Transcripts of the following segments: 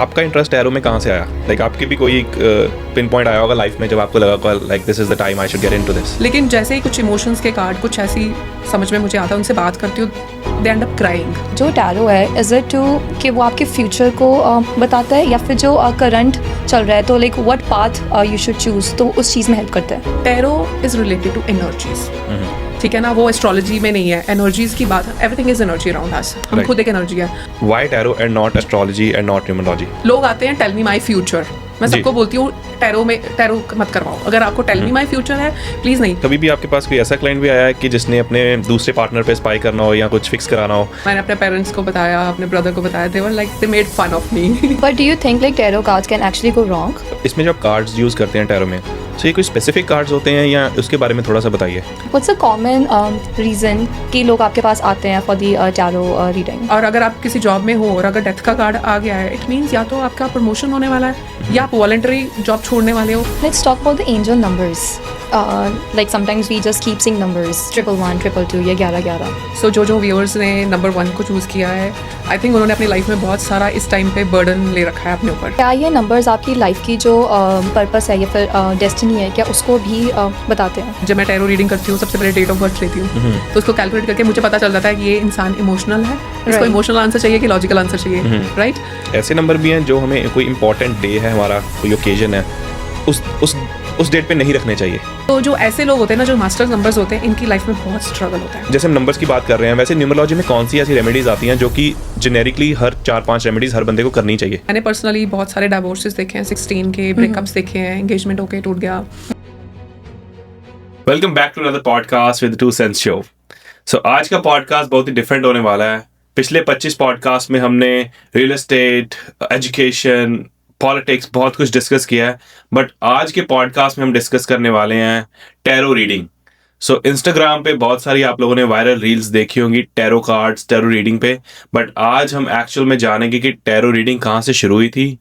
आपका interest tarot में कहाँ से आया? लाइक आपकी भी कोई पिन पॉइंट आया होगा लाइफ में जब आपको लगा like this is the time I should get into this? लेकिन जैसे ही कुछ इमोशंस के कार्ड कुछ ऐसी समझ में मुझे आता है, उनसे बात करती हूँ, दे एंड अप क्राइंग। जो टैरो है इज इट टू कि वो आपके फ्यूचर को बताता है या फिर जो करंट चल रहा है, तो like what path you should choose, तो उस चीज़ में हेल्प करता है। Tarot is related to energies, ठीक है ना, वो एस्ट्रोलॉजी में नहीं है, एनर्जीज की बात है। Everything is energy around us, हम Right. खुद एक एनर्जी है। Why tarot and not astrology and not numerology? लोग आते हैं टेल मी माई फ्यूचर, मैं जी। सबको बोलती हूँ टैरो मत करवाओ। अगर आपको टेल मी माई फ्यूचर है प्लीज नहीं। कभी भी आपके पास कोई ऐसा क्लाइंट भी आया है कि जिसने अपने दूसरे पार्टनर पे स्पाई करना हो या कुछ फिक्स कराना हो? मैंने अपने पेरेंट्स को बताया, अपने ब्रदर को बताया, they were like they made fun of me. But do you think like tarot cards can actually go wrong? इसमें जो आप कार्ड्स यूज करते हैं टैरो में, तो ये कोई स्पेसिफिक कार्ड्स होते हैं या उसके बारे में थोड़ा सा बताइए। व्हाट्स अ कॉमन रीजन कि लोग आपके पास आते हैं फॉर द टैरो रीडिंग? और अगर आप किसी जॉब में हो और अगर डेथ का कार्ड आ गया है, इट मीन्स या तो आपका प्रमोशन होने वाला है या आप वॉलंटरी जॉब छोड़ने वाले हो। Let's talk about the angel numbers. Like sometimes we just keep seeing numbers 111, 222 या 1111. सो जो व्यूअर्स ने नंबर 1 को चूज़ किया है, आई थिंक उन्होंने अपनी लाइफ में बहुत सारा इस टाइम पे बर्डन ले रखा है अपने ऊपर। क्या ये नंबर्स आपकी लाइफ की जो पर्पस है या फिर डेस्टिनी है, क्या उसको भी बताते हैं? जब मैं टैरो रीडिंग करती हूँ, सबसे पहले डेट ऑफ बर्थ लेती हूँ, तो उसको कैलकुलेट करके मुझे पता चल जाता है कि ये इंसान इमोशनल है, इसको Right. इमोशनल आंसर चाहिए कि लॉजिकल आंसर चाहिए, राइट? ऐसे नंबर भी हैं जो हमें कोई इंपॉर्टेंट डे है, हमारा कोई ओकेजन है, उस डेट पे नहीं रखने चाहिए। तो जो ऐसे लोग होते हैं ना, जो मास्टर नंबर्स होते हैं, इनकी लाइफ में बहुत स्ट्रगल होता है। जैसे हम नंबर्स की बात कर रहे हैं, वैसे न्यूमरोलॉजी में कौन सी ऐसी रेमेडीज आती हैं जो कि जेनेरिकली हर 4-5 रेमेडीज हर बंदे को करनी चाहिए? मैंने पर्सनली बहुत सारे डाइवोर्सेस देखे हैं, 16 के ब्रेकअप्स देखे हैं, एंगेजमेंट होके टूट गया। Welcome back to another podcast with two sense show. So आज का पॉडकास्ट बहुत ही डिफरेंट होने वाला है। पिछले 25 पॉडकास्ट में हमने रियल एस्टेट, एजुकेशन, पॉलिटिक्स बहुत कुछ डिस्कस किया है, बट आज के पॉडकास्ट में हम डिस्कस करने वाले हैं टैरो रीडिंग। सो इंस्टाग्राम पे बहुत सारी आप लोगों ने वायरल रील्स देखी होंगी टैरो कार्ड्स, टैरो रीडिंग पे, बट आज हम एक्चुअल में जानेंगे कि टैरो रीडिंग कहाँ से शुरू हुई थी,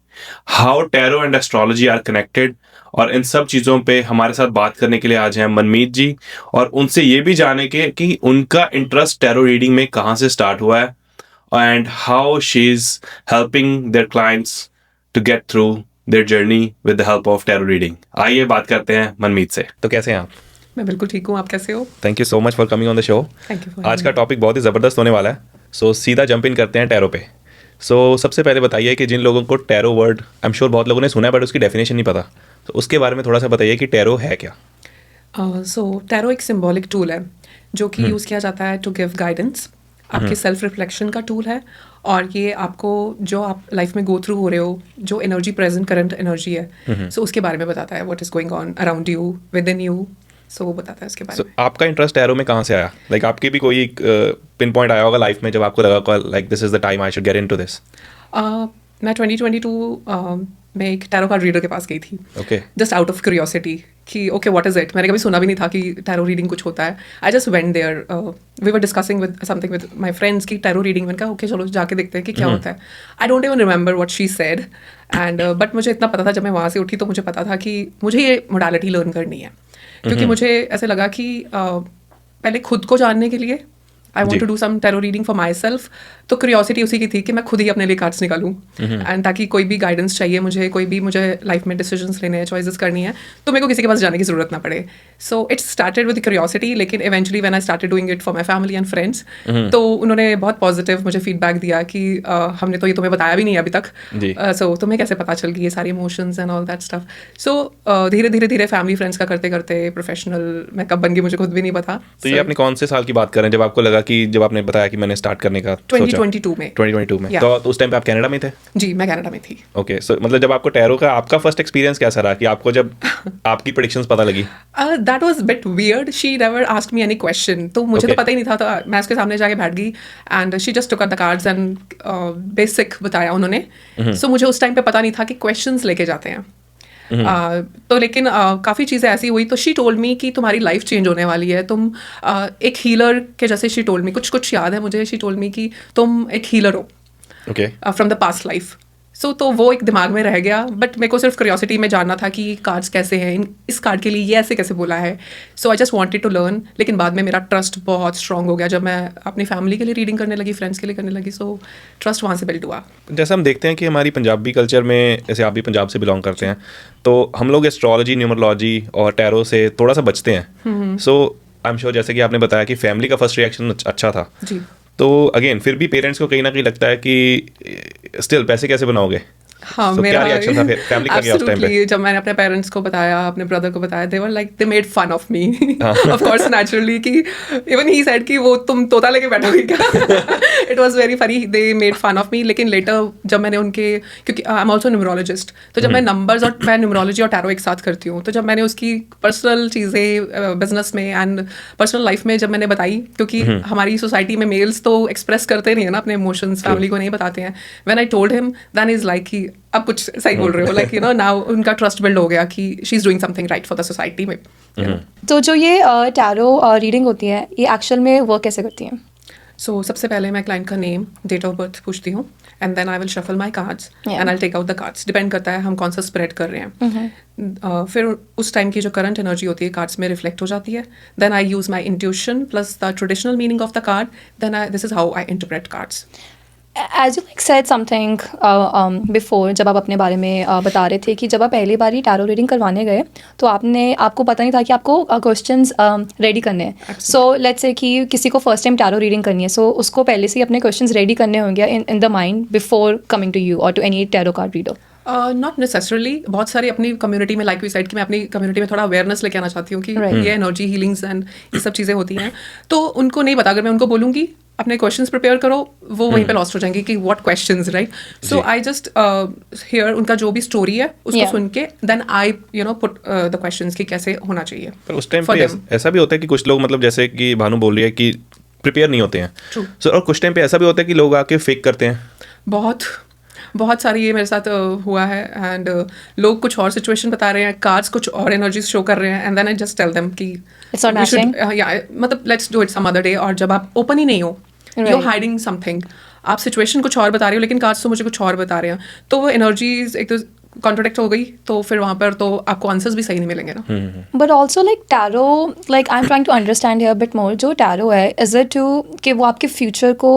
how tarot and astrology are connected, और इन सब चीज़ों पे हमारे साथ बात करने के लिए आज हैं मनमीत जी, और उनसे ये भी जानेंगे कि उनका इंटरेस्ट टैरो रीडिंग में कहाँ से स्टार्ट हुआ है and how she is helping their clients to get through their journey with the help of tarot reading. आइए बात करते हैं मनमीत से। तो कैसे हैं आप? मैं बिल्कुल ठीक हूँ, आप कैसे हो? Thank you so much for coming on the show. Thank you. आज का टॉपिक बहुत ही ज़बरदस्त होने वाला है, सो सीधा जंप इन करते हैं टैरो पे। सो सबसे पहले बताइए कि जिन लोगों को tarot word I am sure बहुत लोगों ने सुना है बट उसकी डेफिनेशन नहीं पता, तो उसके बारे में थोड़ा सा बताइए कि टैरो है क्या? सो टैरो एक सिंबॉलिक टूल है जो कि यूज़ किया जाता है टू गिव गाइडेंस, आपके सेल्फ रिफ्लेक्शन का टूल है, और ये आपको जो आप लाइफ में गो थ्रू हो रहे हो, जो एनर्जी प्रेजेंट करंट एनर्जी है, सो उसके बारे में बताता है, what is going on around you, within you, so वो बताता है उसके बारे में। आपका इंटरेस्ट टैरो में कहाँ से आया? लाइक आपकी भी कोई पिन पॉइंट आया होगा लाइफ में जब आपको लगा like this is the time I should get into this? मैं 2022 में एक टैरो कार्ड रीडर के पास गई थी, okay, just out of curiosity कि ओके व्हाट इज इट। मैंने कभी सुना भी नहीं था कि टैरो रीडिंग कुछ होता है। I just went there, we were discussing with something with my friends की टैरो रीडिंग। मैंने कहा ओके चलो जाके देखते हैं कि क्या होता है। I don't even remember what she said and but मुझे इतना पता था, जब मैं वहाँ से उठी तो मुझे पता था कि मुझे ये मोडालिटी लर्न करनी है, क्योंकि मुझे ऐसे लगा कि पहले खुद को जानने के लिए I want to do some tarot reading for myself. तो क्यूरियोसिटी उसी की थी कि मैं खुद ही अपने लिए कार्ड्स निकालूं, एंड ताकि कोई भी गाइडेंस चाहिए मुझे लाइफ में डिसीजंस लेने हैं, चॉइसेस करनी है, तो मेरे को किसी के पास जाने की जरूरत ना पड़े। So it started with curiosity, लेकिन eventually when I started doing it for my family and friends, तो उन्होंने बहुत पॉजिटिव मुझे फीडबैक दिया कि हमने तो ये तुम्हें बताया भी नहीं अभी तक, सो तुम्हें कैसे पता चल गई ये सारी emotions and all that stuff. So धीरे धीरे फैमिली फ्रेंड्स का करते करते प्रोफेशनल मैं कब बन गई मुझे खुद भी नहीं पता। तो ये आपने कौन से साल की बात कर रहे हैं जब आपको लगा कि जब आपने बताया कि मैंने स्टार्ट करने का? 2022 में। 2022 में, Yeah. तो उस टाइम पे आप कनाडा में थे? जी, मैं कनाडा में थी। ओके, सो मतलब जब आपको टैरो का आपका फर्स्ट एक्सपीरियंस कैसा रहा कि आपको जब आपकी प्रेडिक्शंस पता लगी? That was bit weird, she never asked me any question, तो मुझे तो पता ही नहीं था, तो मैं उसके सामने जाके बैठ गई and she just took out the cards and basic बताया उन्होंने। सो मुझे उस टाइम पे पता नहीं था कि क्वेश्चंस लेके जाते हैं। तो लेकिन काफ़ी चीज़ें ऐसी हुई, तो शी टोल्ड मी कि तुम्हारी लाइफ चेंज होने वाली है, तुम एक हीलर के जैसे, शी टोल्ड मी कुछ याद है मुझे, शी टोल्ड मी कि तुम एक हीलर हो okay, from the past life. So तो वो एक दिमाग में रह गया, बट मेरे को सिर्फ क्यूरियोसिटी में जानना था कि कार्ड्स कैसे हैं, इस कार्ड के लिए ये ऐसे कैसे बोला है. So I just wanted to learn. लेकिन बाद में मेरा ट्रस्ट बहुत स्ट्रांग हो गया जब मैं अपनी फैमिली के लिए रीडिंग करने लगी, फ्रेंड्स के लिए करने लगी. सो ट्रस्ट वहाँ से बिल्ड हुआ. जैसे हम देखते हैं कि हमारी पंजाबी कल्चर में, जैसे आप भी पंजाब से बिलोंग करते हैं, तो हम लोग एस्ट्रोलॉजी, न्यूमरोलॉजी और टैरो से थोड़ा सा बचते हैं. सो आई एम श्योर, जैसे कि आपने बताया कि फैमिली का फर्स्ट रिएक्शन अच्छा था, जी. तो अगेन फिर भी पेरेंट्स को कहीं ना कहीं लगता है कि स्टिल पैसे कैसे बनाओगे. हाँ, So, मेरा क्या रिएक्शन था फिर फैमिली का क्या उस टाइम पे? Absolutely, जब मैंने अपने पेरेंट्स को बताया, अपने ब्रदर को बताया, they were like, they made fun of me. Of course naturally, कि इवन ही सेड कि वो तुम तोता लेके बैठोगे क्या. It was very funny, they made fun of me. लेकिन लेटर जब मैंने उनके, क्योंकि आई एम आल्सो न्यूमरोलॉजिस्ट, तो जब मैं नंबर्स और मैं न्यूमरोलॉजी और टैरो एक साथ करती हूँ, तो जब मैंने उसकी पर्सनल चीज़ें बिजनेस में एंड पर्सनल लाइफ में जब मैंने बताई, क्योंकि हमारी सोसाइटी में मेल्स तो एक्सप्रेस करते नहीं है ना अपने इमोशंस, फैमिली को नहीं बताते हैं. When I told him, then is like कि अब कुछ सही बोल रहे हो, लाइक यू नो, नाउ उनका ट्रस्ट बिल्ड हो गया कि she is doing something right for the society में. तो जो ये टैरो रीडिंग होती है, ये एक्चुअल में वर्क कैसे करती है? सो सबसे पहले मैं क्लाइंट का नेम, डेट ऑफ बर्थ पूछती हूँ, and then I will shuffle my cards and I take out the cards. Depend करता है हम कौन सा स्प्रेड कर रहे हैं. फिर उस टाइम की जो करंट एनर्जी होती है कार्ड्स में रिफ्लेक्ट हो जाती है. Then I use my intuition plus the traditional meaning of the card. Then this is how I interpret cards. As you like said something before, जब आप अपने बारे में बता रहे थे कि जब आप पहली बार टैरो रीडिंग करवाने गए, तो आपको पता नहीं था कि आपको क्वेश्चंस रेडी करने हैं. सो लेट्स से कि किसी को फर्स्ट टाइम टैरो रीडिंग करनी है, सो उसको पहले से ही अपने क्वेश्चंस रेडी करने होंगे in the mind before coming to you और to any tarot card reader. Not necessarily. बहुत सारी अपनी कम्युनिटी में, लाइक वी साइड कि मैं अपनी कम्युनिटी में थोड़ा अवेयरनेस लेके आना चाहती हूँ कि ये एनर्जी हीलिंग्स एंड ये सब चीज़ें होती हैं. तो उनको नहीं पता, अगर मैं उनको बोलूँगी अपने क्वेश्चंस प्रिपेयर करो, वो वहीं पे लॉस्ट हो जाएंगे कि what questions, right. So I just hear उनका जो भी प्रिपेयर है उसको सुन के then I put the questions कि कैसे होना चाहिए. पर उस टाइम पे ऐसा भी होता है कि कुछ लोग, मतलब जैसे कि भानु बोल रही है कि प्रिपेयर नहीं होते हैं. सो और कुछ टाइम पे ऐसा भी होता है कि लोग आके फेक करते हैं. बहुत सारी ये मेरे साथ हुआ है. एंड लोग कुछ और सिचुएशन बता रहे हैं, कार्ड्स कुछ और एनर्जीज शो कर रहे हैं, and then I just tell them कि मतलब let's do it some other day. और जब आप ओपन ही नहीं हो, यू आर हाइडिंग समथिंग, आप सिचुएशन कुछ और बता रहे हो लेकिन कार्ड्स तो मुझे कुछ और बता रहे हैं, तो वो एनर्जीज एक तो कॉन्ट्रोडिक्ट हो गई, तो फिर वहाँ पर तो आपको आंसर्स भी सही नहीं मिलेंगे ना. But also like tarot, like I am trying to understand here bit more. जो टैरो है, इज इट टू कि वो आपके फ्यूचर को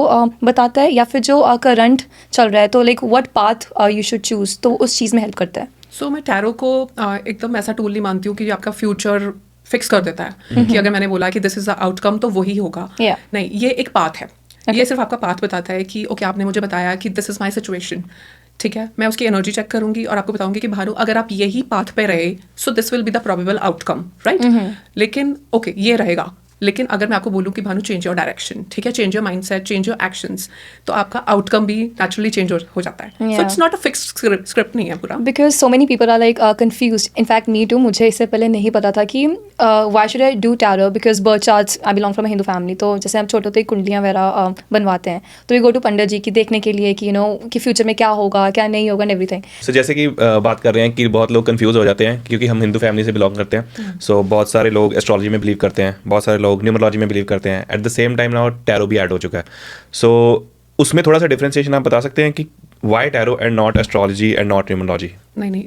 बताता है, या फिर जो करंट चल रहा है, तो like what path you should choose, तो उस चीज़ में हेल्प करता है? सो मैं टैरो को एकदम ऐसा टूल नहीं मानती हूँ कि आपका फ्यूचर फिक्स कर देता है कि अगर मैंने बोला कि दिस इज द आउटकम तो वही होगा. नहीं, ये एक पाथ है. ये सिर्फ आपका पाथ बताता है कि ओके, आपने मुझे बताया कि दिस इज माई सिचुएशन, ठीक है, मैं उसकी एनर्जी चेक करूंगी और आपको बताऊंगी कि भानु अगर आप यही पाथ पे रहे, so this will be the probable outcome, right. लेकिन ओके, ये रहेगा. लेकिन अगर मैं आपको बोलूँ कि भानु चेंज योर डायरेक्शन, ठीक है, change your mindset, change your actions, तो आपका आउटकम भी नेचुरली चेंज हो जाता है. So it's not a fixed script नहीं है पूरा. Because so many people are like confused. In fact me too, मुझे इससे पहले नहीं पता था कि why should I do tarot, because birth charts, I belong from Hindu family, तो जैसे हम छोटे होते कुंडलियाँ वगैरह बनवाते हैं, तो वी गो टू पंडित जी की देखने के लिए कि कि फ्यूचर में क्या होगा, क्या नहीं होगा, एंड एवरीथिंग. सो जैसे कि बात कर रहे हैं कि बहुत लोग कंफ्यूज हो जाते हैं क्योंकि हम हिंदू फैमिली से बिलोंग करते हैं. सो बहुत सारे लोग एस्ट्रोलॉजी में बिलीव करते हैं, बहुत सारे लोग न्यूमरोलॉजी में बिलीव करते हैं. At the same time now tarot भी ऐड हो चुका है. सो उसमें थोड़ा सा डिफरेंशिएशन आप बता सकते हैं कि why tarot and not astrology and not numerology? नहीं,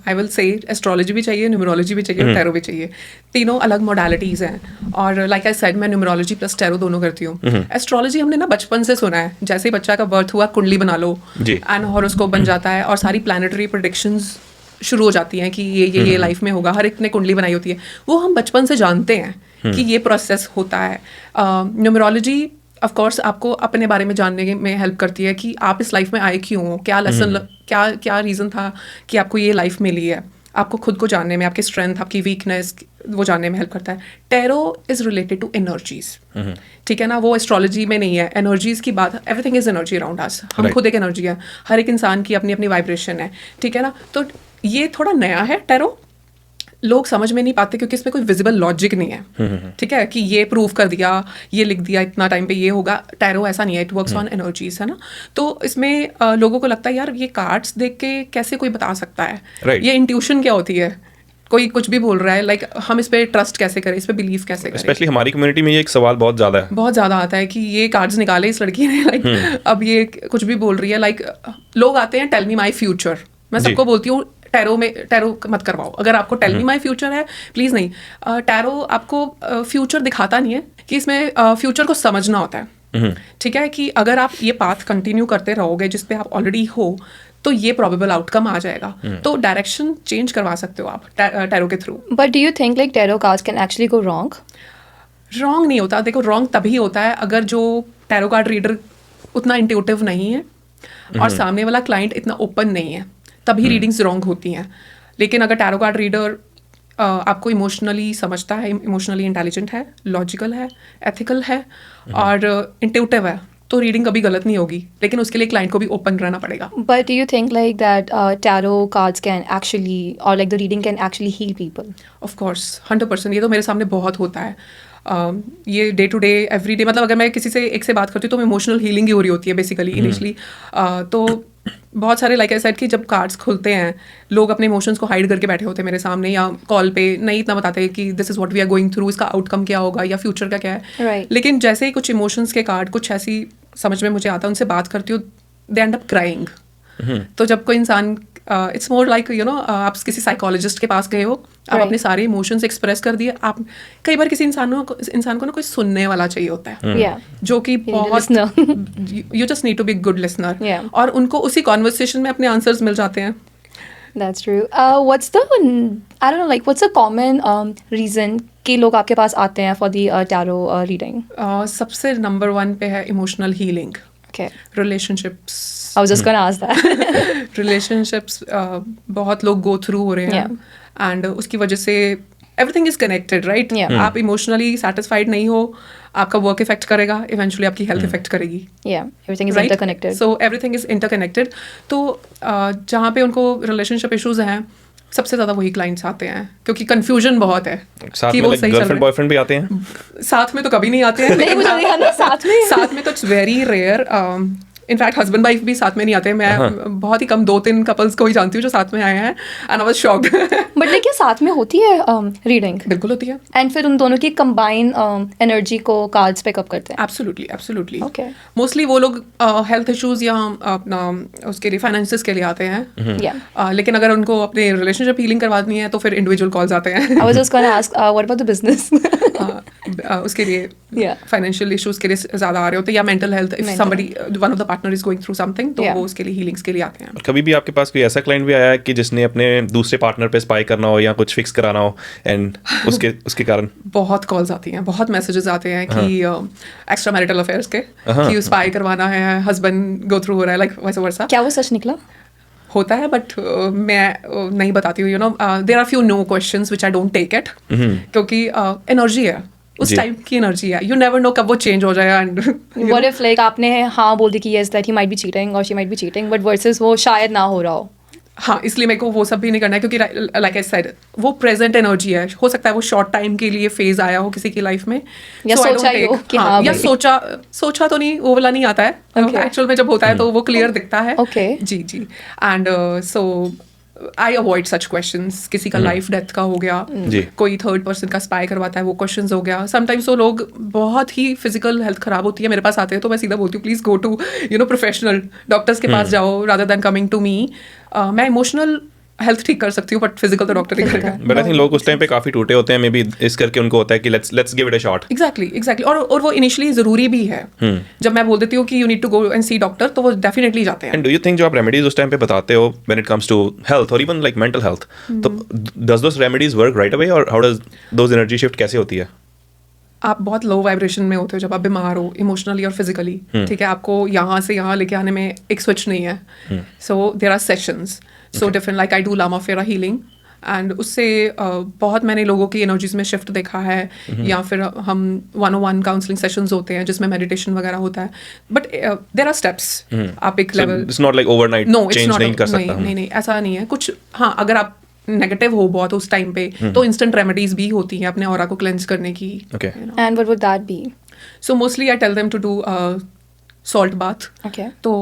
आई विल से एस्ट्रोलॉजी भी चाहिए, न्यूमरोलॉजी भी चाहिए, टैरो भी चाहिए. तीनों अलग मोडालिटीज़ हैं. और लाइक आई सेड, मैं न्यूमरोलॉजी प्लस टैरो दोनों करती हूँ. एस्ट्रोलॉजी हमने ना बचपन से सुना है, जैसे ही बच्चा का बर्थ हुआ कुंडली बना लो एंड हॉरोस्कोप बन जाता है और सारी प्लैनेटरी प्रेडिक्शंस शुरू हो जाती हैं कि ये लाइफ में होगा. हर एक ने कुंडली बनाई होती है, वो हम बचपन से जानते हैं कि ये प्रोसेस होता है. न्यूमरोलॉजी ऑफ कोर्स आपको अपने बारे में जानने में हेल्प करती है कि आप इस लाइफ में आए क्यों हो, क्या लेसन, क्या रीज़न था कि आपको ये लाइफ मिली है. आपको खुद को जानने में, आपकी स्ट्रेंथ, आपकी वीकनेस, वो जानने में हेल्प करता है. Tarot is related to energies, ठीक है ना, वो एस्ट्रोलॉजी में नहीं है. एनर्जीज की बात, everything is energy around us. हम खुद एक एनर्जी है, हर एक इंसान की अपनी अपनी वाइब्रेशन है, ठीक है ना. तो ये थोड़ा नया है टैरो, लोग समझ में नहीं पाते क्योंकि इसमें कोई विजिबल लॉजिक नहीं है, ठीक है, कि ये प्रूव कर दिया, ये लिख दिया, इतना टाइम पे ये होगा. टैरो ऐसा नहीं है, इट वर्क्स ऑन एनर्जीज, है ना. तो इसमें लोगों को लगता है यार ये कार्ड्स देख के कैसे कोई बता सकता है, ये इंट्यूशन क्या होती है. कोई कुछ भी बोल रहा है, लाइक हम इस पे ट्रस्ट कैसे करें, इस पे बिलीव कैसे करें. स्पेशली हमारी कम्युनिटी में ये एक सवाल बहुत ज़्यादा है. बहुत ज़्यादा आता है कि ये कार्ड्स निकाले इस लड़की ने, लाइक अब ये कुछ भी बोल रही है. लाइक लोग आते हैं टेल मी माई फ्यूचर. मैं जी. सबको बोलती हूँ टैरो मत करवाओ. अगर आपको टेल मी माई फ्यूचर है, प्लीज़ नहीं. टैरो आपको फ्यूचर दिखाता नहीं है, कि इसमें फ्यूचर को समझना होता है. ठीक है, कि अगर आप ये पाथ कंटिन्यू करते रहोगे जिस पे आप ऑलरेडी हो, तो ये प्रोबेबल आउटकम आ जाएगा. तो डायरेक्शन चेंज करवा सकते हो आप टैरो के through. But do you think like tarot cards can actually go wrong? Wrong नहीं होता. देखो, रॉन्ग तभी होता है अगर जो टैरो कार्ड रीडर उतना इंट्यूटिव नहीं है और सामने वाला क्लाइंट इतना ओपन नहीं है, तभी रीडिंग्स रॉन्ग होती हैं. लेकिन अगर टैरो कार्ड रीडर आपको इमोशनली समझता है, इमोशनली इंटेलिजेंट है, लॉजिकल है, एथिकल है और इंट्यूटिव है, तो रीडिंग कभी गलत नहीं होगी. लेकिन उसके लिए क्लाइंट को भी ओपन रहना पड़ेगा. But do you think like that tarot cards can actually, or like the reading can actually heal people? Of course 100%. ये तो मेरे सामने बहुत होता है. ये day to day every day, मतलब अगर मैं किसी से एक से बात करती हूँ तो इमोशनल हीलिंग ही हो रही होती है बेसिकली इनिशियली. तो बहुत सारे लाइक आई सेड कि जब कार्ड्स खुलते हैं, लोग अपने इमोशंस को हाइड करके बैठे होते हैं मेरे सामने, या कॉल पे नहीं इतना बताते कि this is what we are going through, इसका आउटकम क्या होगा या फ्यूचर का क्या है. Right. लेकिन जैसे ही कुछ इमोशंस के कार्ड कुछ ऐसी समझ में मुझे आता है, उनसे बात करती हूँ, दे एंड अप क्राइंग. तो जब कोई इंसान, it's more like you no, आप किसी साइकोलॉजिस्ट के पास गए हो, आप Right. अपने सारे इमोशंस एक्सप्रेस कर दिए. आप कई बार किसी इंसान को ना कोई सुनने वाला चाहिए होता है, Yeah. जो कि need a बहुत listener. You just need to be good listener. Yeah. और उनको उसी कॉन्वर्सेशन में अपने आंसर्स मिल जाते हैं. That's true. What's the, I don't know, like what's the common reason कि लोग आपके पास आते हैं for the tarot reading? सबसे नंबर 1 पे है emotional healing. Okay. Relationships. I was just gonna ask that. Relationships बहुत लोग गो थ्रू हो रहे हैं, एंड उसकी वजह से everything is connected, right. Yeah. आप इमोशनली सेटिस्फाइड नहीं हो, आपका वर्क इफेक्ट करेगा, इवेंचुअली आपकी हेल्थ इफेक्ट करेगी. Yeah, everything is Right? interconnected. So everything is interconnected. तो जहाँ पे उनको रिलेशनशिप इश्यूज हैं, सबसे ज्यादा वही क्लाइंट्स आते हैं, क्योंकि कंफ्यूजन बहुत है साथ कि में वो सही चल गर्लफ्रेंड रहा बॉयफ्रेंड भी आते हैं. है. साथ में तो कभी नहीं आते हैं. नहीं, मुझे नहीं आना साथ में. साथ में तो it's very rare. In fact husband wife भी साथ में नहीं आते. मैं बहुत ही कम 2-3 कपल्स को ही जानती हूँ जो साथ में आए हैं, and I was shocked. But like क्या साथ में होती है रीडिंग? बिल्कुल होती है. एंड फिर उन दोनों की कंबाइन एनर्जी को कार्ड्स पिकअप करते हैं? Absolutely, absolutely. Okay. मोस्टली वो लोग हेल्थ इश्यूज या अपना उसके लिए फाइनेंसेस के लिए आते हैं. Yeah. लेकिन अगर उनको अपने रिलेशनशिप हीलिंग करवानी है तो फिर इंडिविजुअल कॉल्स आते हैं. I was just gonna ask, what about the business? उसके लिए Yeah. फाइनेंशियल इश्यूज के लिए ज़्यादा आ रहे होते हैं, या mental health. If Mental somebody one of the partner is going through something, तो Yeah. वो उसके लिए हीलिंग्स के लिए आते हैं. कभी भी आपके पास कोई ऐसा क्लाइंट भी आया है कि जिसने अपने दूसरे पार्टनर पे स्पाई करना हो या कुछ फिक्स कराना हो, एंड उसके कारण? बहुत कॉल्स आती हैं, बहुत मैसेजेस आते हैं कि एक्स्ट्रा मैरिटल अफेयर्स के, कि स्पाई करवाना है, हस्बैंड गो थ्रू हो रहा है, लाइक वैसा वर्सा. क्या वो सच निकला? होता है, बट मैं नहीं बताती हूँ. You know, there are few no questions which I don't take it, क्योंकि एनर्जी है, उस जी. टाइम की एनर्जी है. यू नेवर नो कब वो चेंज हो जाएगा. एंड What if like आपने हाँ बोल दी कि yes that he might be cheating or she might be cheating, but versus वो शायद ना हो रहा हो? हाँ, इसलिए मेरे को वो सब भी नहीं करना है, क्योंकि लाइक आई सेड, वो प्रेजेंट एनर्जी है. हो सकता है वो शॉर्ट टाइम के लिए फेज आया हो किसी की लाइफ में, या So I सोचा don't ही हो take- कि हाँ, हाँ या भाई. सोचा तो नहीं, वो वाला नहीं आता है. Okay. एक्चुअल में जब होता है तो वो क्लियर दिखता है. Okay. जी. And so I avoid such questions. किसी का लाइफ डेथ का हो गया, जी. कोई थर्ड पर्सन का स्पाई करवाता है, वो क्वेश्चंस हो गया. समटाइम्स वो लोग बहुत ही फिजिकल हेल्थ खराब होती है, मेरे पास आते हैं, तो मैं सीधा बोलती हूँ please go to professional doctors के पास जाओ, rather than coming to me. मैं इमोशनल हेल्थ ठीक कर सकती हूँ, बट फिजिकल तो डॉक्टर ही करेगा. बट आई थिंक लोग उस टाइम पे काफी टूटे होते हैं, मे बी इस करके उनको होता है कि let's give it a shot. Exactly. और वो इनिशियली जरूरी भी है. जब मैं बोल देती हूँ कि you need to go and see doctor, तो वो डेफिनेटली जाते हैं. एंड डू यू थिंक जो आप रेमेडीज उस टाइम पे बताते हो when it comes to health और इवन लाइक मेंटल हेल्थ, तो does those remedies work right away, और how does those energy shift कैसे होती है? आप बहुत लो वाइब्रेशन में होते हो जब आप बीमार हो, इमोशनली और फिजिकली. ठीक है, आपको यहाँ से यहाँ लेके आने में एक स्विच नहीं है. So there are sessions, so different. Like I do Lama Fera healing, and उससे बहुत मैंने लोगों की एनर्जीज में शिफ्ट देखा है. या फिर हम 101 काउंसलिंग सेशंस होते हैं जिसमें मेडिटेशन वगैरह होता है. But there are steps. आप एक level, it's not like overnight change नहीं कर सकता. नहीं, ऐसा नहीं है कुछ. हाँ, अगर आप नेगेटिव हो बहुत उस टाइम पे, तो इंस्टेंट रेमेडीज भी होती हैं अपने ऑरा को क्लेंस करने की. Okay. And what would that be? So mostly I tell them to do salt bath. Okay. तो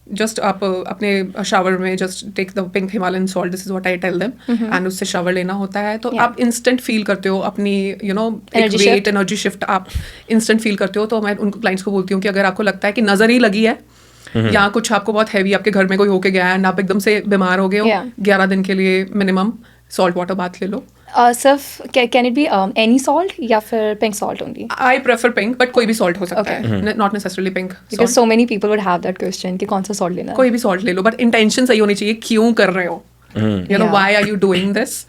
जस्ट आप अपने शावर में just take the pink Himalayan salt, this is what I tell them, and उससे shower लेना होता है तो आप इंस्टेंट फील करते हो अपनी वेट एनर्जी शिफ्ट आप इंस्टेंट फील करते हो। तो मैं उनको क्लाइंट्स को बोलती हूँ कि अगर आपको लगता है कि नजर ही लगी है या कुछ आपको बहुत हैवी आपके घर में कोई होके गया है एंड आप एकदम से बीमार हो गए हो, 11 दिन के लिए मिनिमम सॉल्ट वाटर बाथ ले लो। सिर्फ can it be any salt या फिर pink salt only? I prefer pink, but कोई भी सॉल्ट हो सकता है, not necessarily pink, because so many people would have that question कि कौन सा सॉल्ट लेना है। कोई भी सॉल्ट ले लो, बट इंटेंशन सही होनी चाहिए, क्यों कर रहे हो, you know why are you doing this,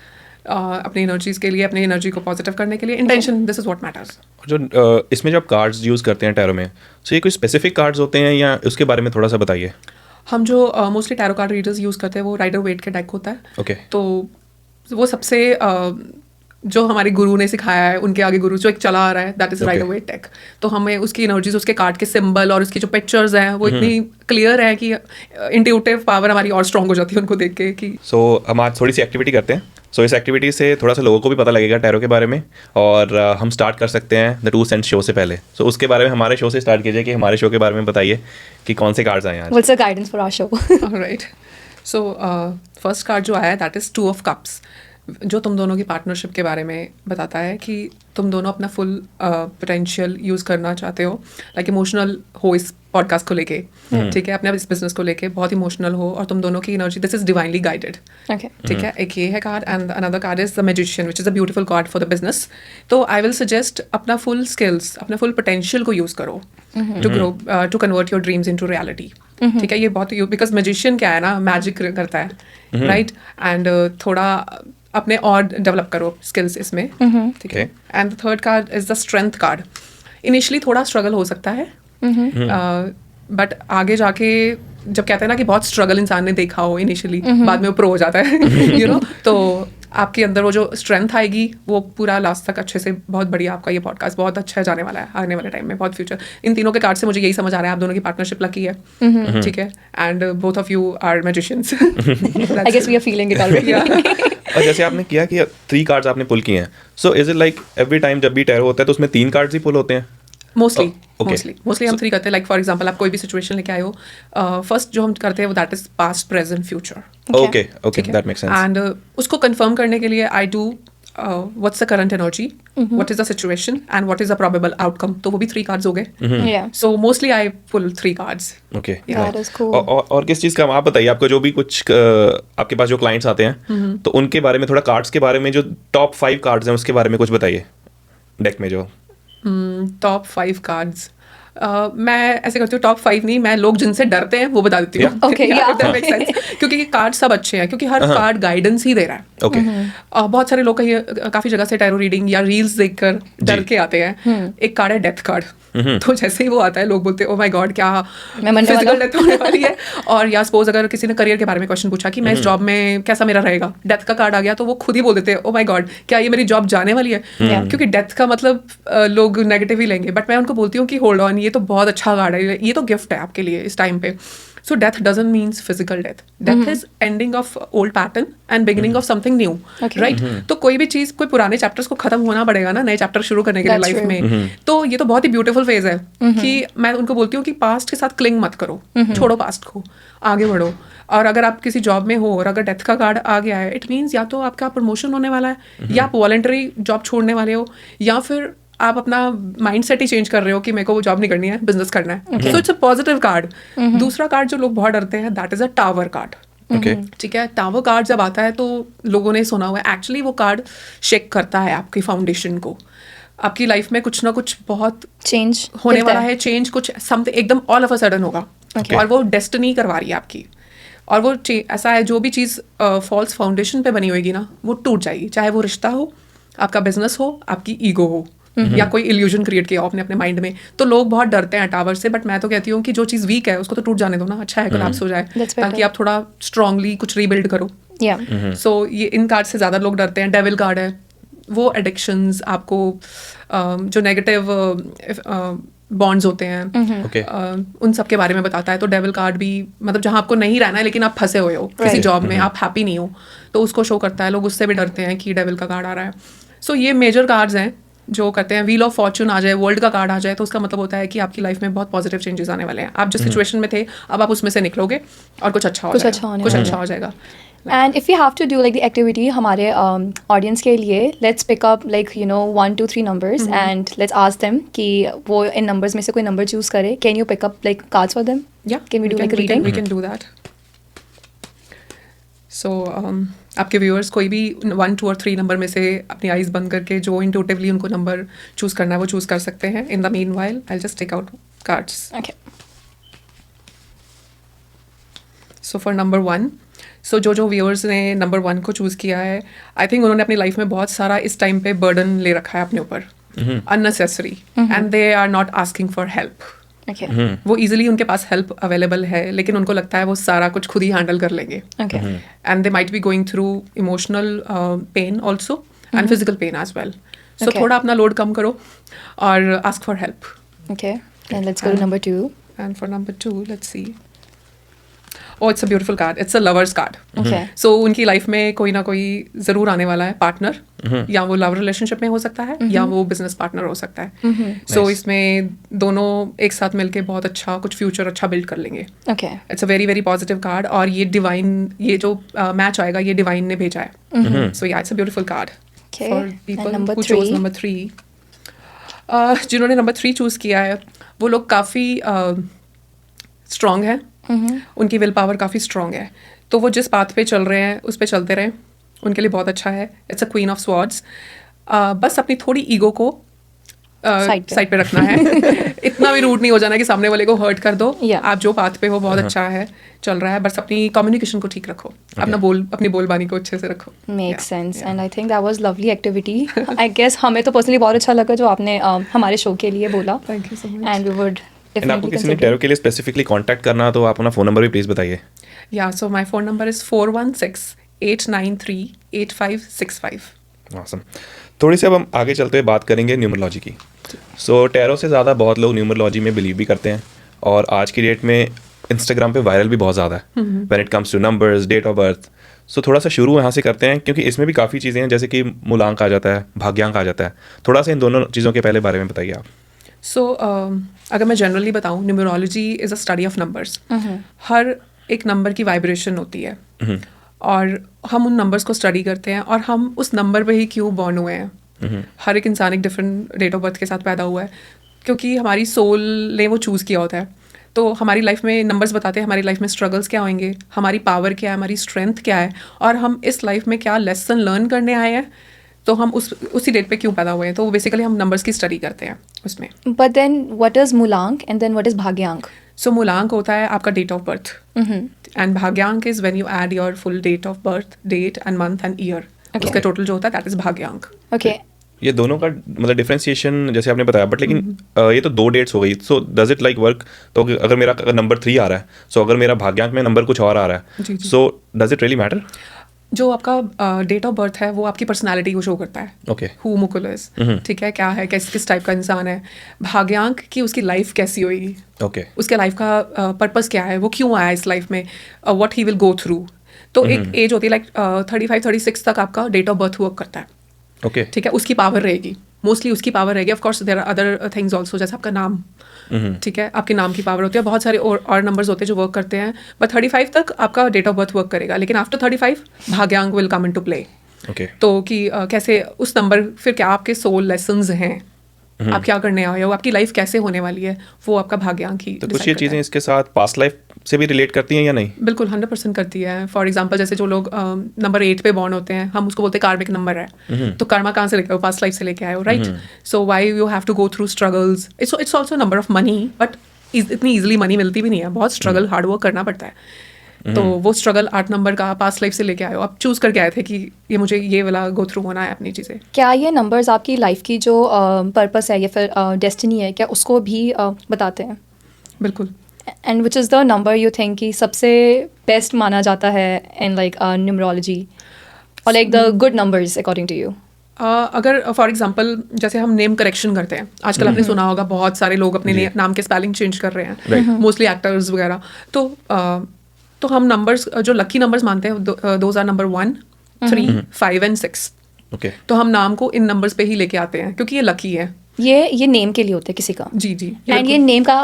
अपनी एनर्जीज के लिए, अपनी एनर्जी को पॉजिटिव करने के लिए, intention, this is what matters. जो इसमें जब कार्ड्स यूज़ करते हैं टैरो में, तो ये कोई स्पेसिफिक कार्ड्स होते हैं या उसके बारे में थोड़ा सा बताइए। हम जो mostly tarot card readers use करते हैं वो राइडर वेट के डेक होता है। ओके। तो वो सबसे जो हमारे गुरु ने सिखाया है, उनके आगे गुरु जो एक चला आ रहा है, that is Rider Waite deck. तो हमें उसकी एनर्जीज, उसके कार्ड के सिंबल और उसकी जो पिक्चर्स हैं वो इतनी क्लियर है कि इंट्यूटिव पावर हमारी और स्ट्रॉन्ग हो जाती है उनको देख के कि हम आज थोड़ी सी एक्टिविटी करते हैं। इस एक्टिविटी से थोड़ा सा लोगों को भी पता लगेगा टैरो के बारे में, और हम स्टार्ट कर सकते हैं द 2 सेंस शो से पहले। उसके बारे में हमारे शो से स्टार्ट कीजिए कि हमारे शो के बारे में बताइए कि कौन से कार्ड्स आए हैं आज। What's the guidance for our show? Right, so first card जो आया है दैट इज 2 ऑफ कप्स, जो तुम दोनों की पार्टनरशिप के बारे में बताता है कि तुम दोनों अपना फुल पोटेंशियल यूज़ करना चाहते हो, लाइक इमोशनल हो इस पॉडकास्ट को लेके, ठीक है, अपने इस बिजनेस को लेके बहुत इमोशनल हो, और तुम दोनों की energy, this is divinely guided, ठीक है। एक ये है card, and another card is the magician which is a beautiful card for the business. तो आई विल सजेस्ट अपना फुल स्किल्स, अपने फुल पोटेंशियल को यूज़ करो to grow, to convert your dreams into reality, ठीक है। ये बहुत, because magician क्या है ना, मैजिक करता है, राइट, एंड थोड़ा अपने और डेवलप करो स्किल्स इसमें, ठीक है। And the third card is the strength card. Initially थोड़ा स्ट्रगल हो सकता है, बट आगे जाके जब कहते हैं ना कि बहुत स्ट्रगल इंसान ने देखा हो इनिशियली, बाद में वो प्रो हो जाता है, यू नो, तो आपके अंदर वो जो स्ट्रेंथ आएगी वो पूरा लास्ट तक अच्छे से, बहुत बढ़िया आपका ये पॉडकास्ट बहुत अच्छा जाने वाला है आने वाले टाइम में, बहुत फ्यूचर। इन तीनों के कार्ड से मुझे यही समझ आ रहा है, आप दोनों की पार्टनरशिप लकी है, ठीक है, and both of you are magicians. I guess we are feeling it already. और जैसे आपने किया कि 3 कार्ड्स आपने पुल किए हैं, so is it like every time जब भी टैरो होता है तो उसमें 3 कार्ड्स ही पुल होते हैं? मोस्टली हम 3 करते हैं। लाइक फॉर एग्जांपल आप कोई भी सिचुएशन लेके आए हो, फर्स्ट जो हम करते हैं वो that is past present future. Okay, that makes sense. And उसको कंफर्म करने के लिए I do what's the current energy, what is the situation, and what is the probable outcome. तो वो भी 3 कार्ड्स हो गए। So mostly I pull 3 cards. Okay, That is cool. और किस चीज़ का आप बताइए, आपको जो भी कुछ आपके पास जो क्लाइंट्स आते हैं तो उनके बारे में थोड़ा, कार्ड्स के बारे में, जो टॉप 5 कार्ड्स हैं उसके बारे में कुछ बताइए डेक में जो टॉप 5 कार्ड्स। मैं ऐसे करती हूँ, टॉप 5 नहीं, मैं लोग जिनसे डरते हैं वो बता देती हूँ। Okay, yeah. क्योंकि ये कार्ड सब अच्छे हैं, क्योंकि हर कार्ड गाइडेंस ही दे रहा है। ओके। बहुत सारे लोग काफी जगह से टैरो रीडिंग या रील्स देखकर डर के आते हैं। एक कार्ड है डेथ कार्ड, तो जैसे ही वो आता है लोग बोलते हैं ओ माय गॉड, क्या फिजिकल डेथ होने वाली है। और या सपोज अगर किसी ने करियर के बारे में क्वेश्चन पूछा कि मैं इस जॉब में कैसा मेरा रहेगा, डेथ का कार्ड आ गया तो वो खुद ही बोल देते हैं ओ माय गॉड, क्या ये मेरी जॉब जाने वाली है। क्योंकि डेथ का मतलब लोग नेगेटिव ही लेंगे, बट मैं उनको बोलती हूँ कि होल्ड ऑन, ये तो बहुत अच्छा कार्ड है, ये तो गिफ्ट है आपके लिए इस टाइम पे। So death doesn't means physical death. Death is ending of old pattern and beginning of something new, right? तो कोई भी चीज, कोई पुराने चैप्टर्स को खत्म होना पड़ेगा ना, नए चैप्टर शुरू करने के लिए लाइफ में। तो ये तो बहुत ही ब्यूटीफुल फेज है कि मैं उनको बोलती हूँ कि पास्ट के साथ क्लिंग मत करो, छोड़ो पास्ट को, आगे बढ़ो। और अगर आप किसी जॉब में हो और अगर डेथ का कार्ड आ गया है, इट मीन्स या तो आपका प्रमोशन होने वाला है, या आप वॉलंटरी जॉब छोड़ने वाले हो, या फिर आप अपना माइंड सेट ही चेंज कर रहे हो कि मेरे को वो जॉब नहीं करनी है, बिजनेस करना है। So it's a positive card. दूसरा कार्ड जो लोग बहुत डरते हैं, that is a tower card. ठीक है, टावर कार्ड जब आता है तो लोगों ने सुना हुआ है, एक्चुअली वो कार्ड शेक करता है आपकी फाउंडेशन को। आपकी लाइफ में कुछ ना कुछ बहुत चेंज होने वाला है, चेंज कुछ समथिंग एकदम ऑल ऑफ अ सडन होगा, और वो डेस्टिनी करवा रही है आपकी। और वो ऐसा है, जो भी चीज़ फॉल्स फाउंडेशन पे बनी होगी ना, वो टूट जाएगी, चाहे वो रिश्ता हो, आपका बिजनेस हो, आपकी ईगो हो, या कोई इल्यूजन क्रिएट किया आपने अपने माइंड में। तो लोग बहुत डरते हैं टावर से, बट मैं तो कहती हूँ कि जो चीज़ वीक है उसको तो टूट जाने दो ना, अच्छा है कोलैप्स हो जाए, ताकि आप थोड़ा स्ट्रांगली कुछ रीबिल्ड करो। सो ये इन कार्ड से ज़्यादा लोग डरते हैं। डेविल कार्ड है, वो एडिक्शंस, आपको जो नेगेटिव बॉन्ड्स होते हैं, उन सब के बारे में बताता है। तो डेविल कार्ड भी मतलब जहाँ आपको नहीं रहना है लेकिन आप फंसे हुए हो किसी जॉब में, आप हैप्पी नहीं हो, तो उसको शो करता है। लोग उससे भी डरते हैं कि डेविल का कार्ड आ रहा है। सो ये मेजर कार्ड्स हैं जो करते हैं व्हील ऑफ फॉर्चून आ जाए, वर्ल्ड का कार्ड आ जाए, तो उसका मतलब होता है कि आपकी लाइफ में बहुत पॉजिटिव चेंजेस आने वाले हैं। आप जिस सिचुएशन में थे अब आप उसमें से निकलोगे और कुछ अच्छा हो जाएगा, कुछ अच्छा हो जाएगा। And if we have to do like the activity हमारे audience के लिए, let's pick up like 1, 2, 3 numbers and let's ask them कि वो इन numbers में से कोई number choose करे. Can you pick up like cards for them? Yeah, Can we do like a reading? We can do that. So आपके viewers कोई भी 1, 2 और 3 नंबर में से अपनी आइज बंद करके जो इंट्यूटिवली उनको नंबर चूज करना है वो चूज कर सकते हैं। In the meanwhile I just take out cards. Okay. So for number 1, so जो व्यूअर्स ने नंबर 1 को चूज़ किया है, आई थिंक उन्होंने अपनी लाइफ में बहुत सारा इस टाइम पे बर्डन ले रखा है अपने ऊपर, unnecessary, and they are not asking for help. Okay. वो इजीली उनके पास हेल्प अवेलेबल है, लेकिन उनको लगता है वो सारा कुछ खुद ही हैंडल कर लेंगे, Okay. And they might be going through emotional pain also and physical pain as well. So Okay. थोड़ा अपना लोड कम करो और ask for help. Okay. And let's go to number 2. And for number 2 let's see, oh it's a beautiful card, it's a lover's card. Okay. So उनकी life में कोई ना कोई ज़रूर आने वाला है पार्टनर, या वो लव रिलेशनशिप में हो सकता है या वो बिजनेस पार्टनर हो सकता है। सो इसमें दोनों एक साथ मिलके बहुत अच्छा कुछ फ्यूचर अच्छा बिल्ड कर लेंगे। Okay. It's a very very positive card, और ये डिवाइन, ये जो मैच आएगा ये डिवाइन ने भेजा है। सो या it's a beautiful card Okay. For And people number who chose 3? Number 3। जिन्होंने नंबर 3 चूज़ किया है वो लोग काफ़ी स्ट्रॉन्ग है, उनकी विल पावर काफ़ी स्ट्रॉन्ग है, तो वो जिस पाथ पे चल रहे हैं उस पे चलते रहें, उनके लिए बहुत अच्छा है। It's a queen of swords. बस अपनी थोड़ी ईगो को साइड पे रखना है। इतना भी रूड नहीं हो जाना कि सामने वाले को हर्ट कर दो। Yeah. आप जो पाथ पे हो बहुत अच्छा है, चल रहा है, बस अपनी कम्युनिकेशन को ठीक रखो, अपनी बोलबानी को अच्छे से रखो। Makes sense. And I think that was lovely activity. I guess हमें तो पर्सनली बहुत अच्छा लगा जो आपने हमारे शो के लिए बोला। Thank you so much. And we would and आपको definitely किसी ने consider. टैरो के लिए स्पेसिफिकली कांटेक्ट करना तो आप अपना फ़ोन नंबर भी प्लीज़ बताइए। या so my phone number is 416-893-8565। awesome. थोड़ी सी अब हम आगे चलते हुए बात करेंगे न्यूमरोलॉजी की। सो टैरो से ज़्यादा बहुत लोग न्यूमरोलॉजी में बिलीव भी करते हैं, और आज की डेट में इंस्टाग्राम पे वायरल भी बहुत ज़्यादा है when it comes to numbers, date of birth. So थोड़ा सा शुरू यहाँ से करते हैं, क्योंकि इसमें भी काफ़ी चीज़ें हैं, जैसे कि मूलांक आ जाता है, भाग्यांक आ जाता है। थोड़ा सा इन दोनों चीज़ों के पहले बारे में बताइए आप। सो अगर मैं जनरली बताऊँ, numerology is a study of numbers. हर एक नंबर की वाइब्रेशन होती है, और हम उन नंबर्स को स्टडी करते हैं, और हम उस नंबर पे ही क्यों बॉर्न हुए हैं। हर एक इंसान एक डिफरेंट डेट ऑफ बर्थ के साथ पैदा हुआ है, क्योंकि हमारी सोल ने वो चूज़ किया होता है। तो हमारी लाइफ में नंबर्स बताते हैं हमारी लाइफ में स्ट्रगल्स क्या होंगे, हमारी पावर क्या है, हमारी स्ट्रेंथ क्या है, और हम इस लाइफ में क्या लेसन लर्न करने आए हैं, तो हम उसी डेट पे क्यों पैदा हुए हैं। तो बेसिकली हम नंबर्स की स्टडी करते हैं उसमें। But then what is मूलांक and then what is भाग्यांक? सो मूलांक होता है आपका डेट ऑफ बर्थ, एंड भाग्यांक is when you add your full date of birth, date and month and year, उसका टोटल जो होता है दैट इज भाग्यांक। Okay. ये दोनों का मतलब डिफरेंशिएशन जैसे आपने बताया, बट लेकिन ये तो 2 डेट्स हो गई। सो डज इट लाइक वर्क? तो अगर मेरा नंबर 3 आ रहा है, सो अगर मेरा भाग्यांक में नंबर कुछ और आ रहा है, जी, जी। So does it really matter? जो आपका डेट ऑफ बर्थ है वो आपकी पर्सनालिटी को शो करता है। ओके। हु मुकुल इज, ठीक है, क्या है, किस टाइप का इंसान है। भाग्यांक की उसकी लाइफ कैसी होगी, ओके। उसके लाइफ का पर्पस क्या है, वो क्यों आया इस लाइफ में, what he will go through. तो एक एज होती है लाइक 35-36 तक आपका डेट ऑफ बर्थ वर्क करता है, ओके। ठीक है, उसकी पावर रहेगी, मोस्टली उसकी पावर रहेगी। Of course there are other things also, जैसे आपका नाम, ठीक है, आपके नाम की पावर होती है, बहुत सारे और नंबर्स होते हैं जो वर्क करते हैं, बट 35 तक आपका डेट ऑफ बर्थ वर्क करेगा, लेकिन आफ्टर 35 भाग्यांक will come into play. Okay. तो कि कैसे उस नंबर, फिर क्या आपके सोल लेसन्स हैं, आप क्या करने आए हो, आपकी लाइफ कैसे होने वाली है, वो आपका भाग्यांक ही तो कुछ decide ये करता चीज़ें है। इसके साथ पास्ट लाइफ से भी रिलेट करती हैं या नहीं? बिल्कुल 100% करती है। फॉर एग्जांपल जैसे जो लोग नंबर 8 पे बॉर्न होते हैं, हम उसको बोलते हैं कार्मिक नंबर है। तो कर्मा कहाँ से लेके आए हो, पास्ट लाइफ से लेके आए हो, right. So why you have to go through struggles. It's also number of money, but इतनी ईजिली मनी मिलती भी नहीं है, बहुत स्ट्रगल हार्ड वर्क करना पड़ता है। तो वो स्ट्रगल 8 नंबर का पास्ट लाइफ से लेके आए हो, आप चूज करके आए थे कि ये मुझे ये वाला गो थ्रू होना है अपनी चीज़ें। क्या ये नंबर्स आपकी लाइफ की जो पर्पस है या फिर डेस्टिनी है, क्या उसको भी बताते हैं? बिल्कुल। And which is the number you think कि सबसे बेस्ट माना जाता है इन लाइक न्यूमरोलॉजी, और like the good numbers according to you? अगर फॉर एग्जांपल जैसे हम नेम करेक्शन करते हैं, आजकल आपने सुना होगा बहुत सारे लोग अपने नाम के स्पेलिंग चेंज कर रहे हैं, मोस्टली एक्टर्स वगैरह। तो हम नंबर्स जो लकी नंबर्स मानते हैं, those are number 1, 3, 5 and 6। Okay तो हम नाम को इन नंबर्स पे ही लेके आते हैं क्योंकि ये लकी है। ये नेम के लिए होता है किसी का। जी जी। एंड ये नेम का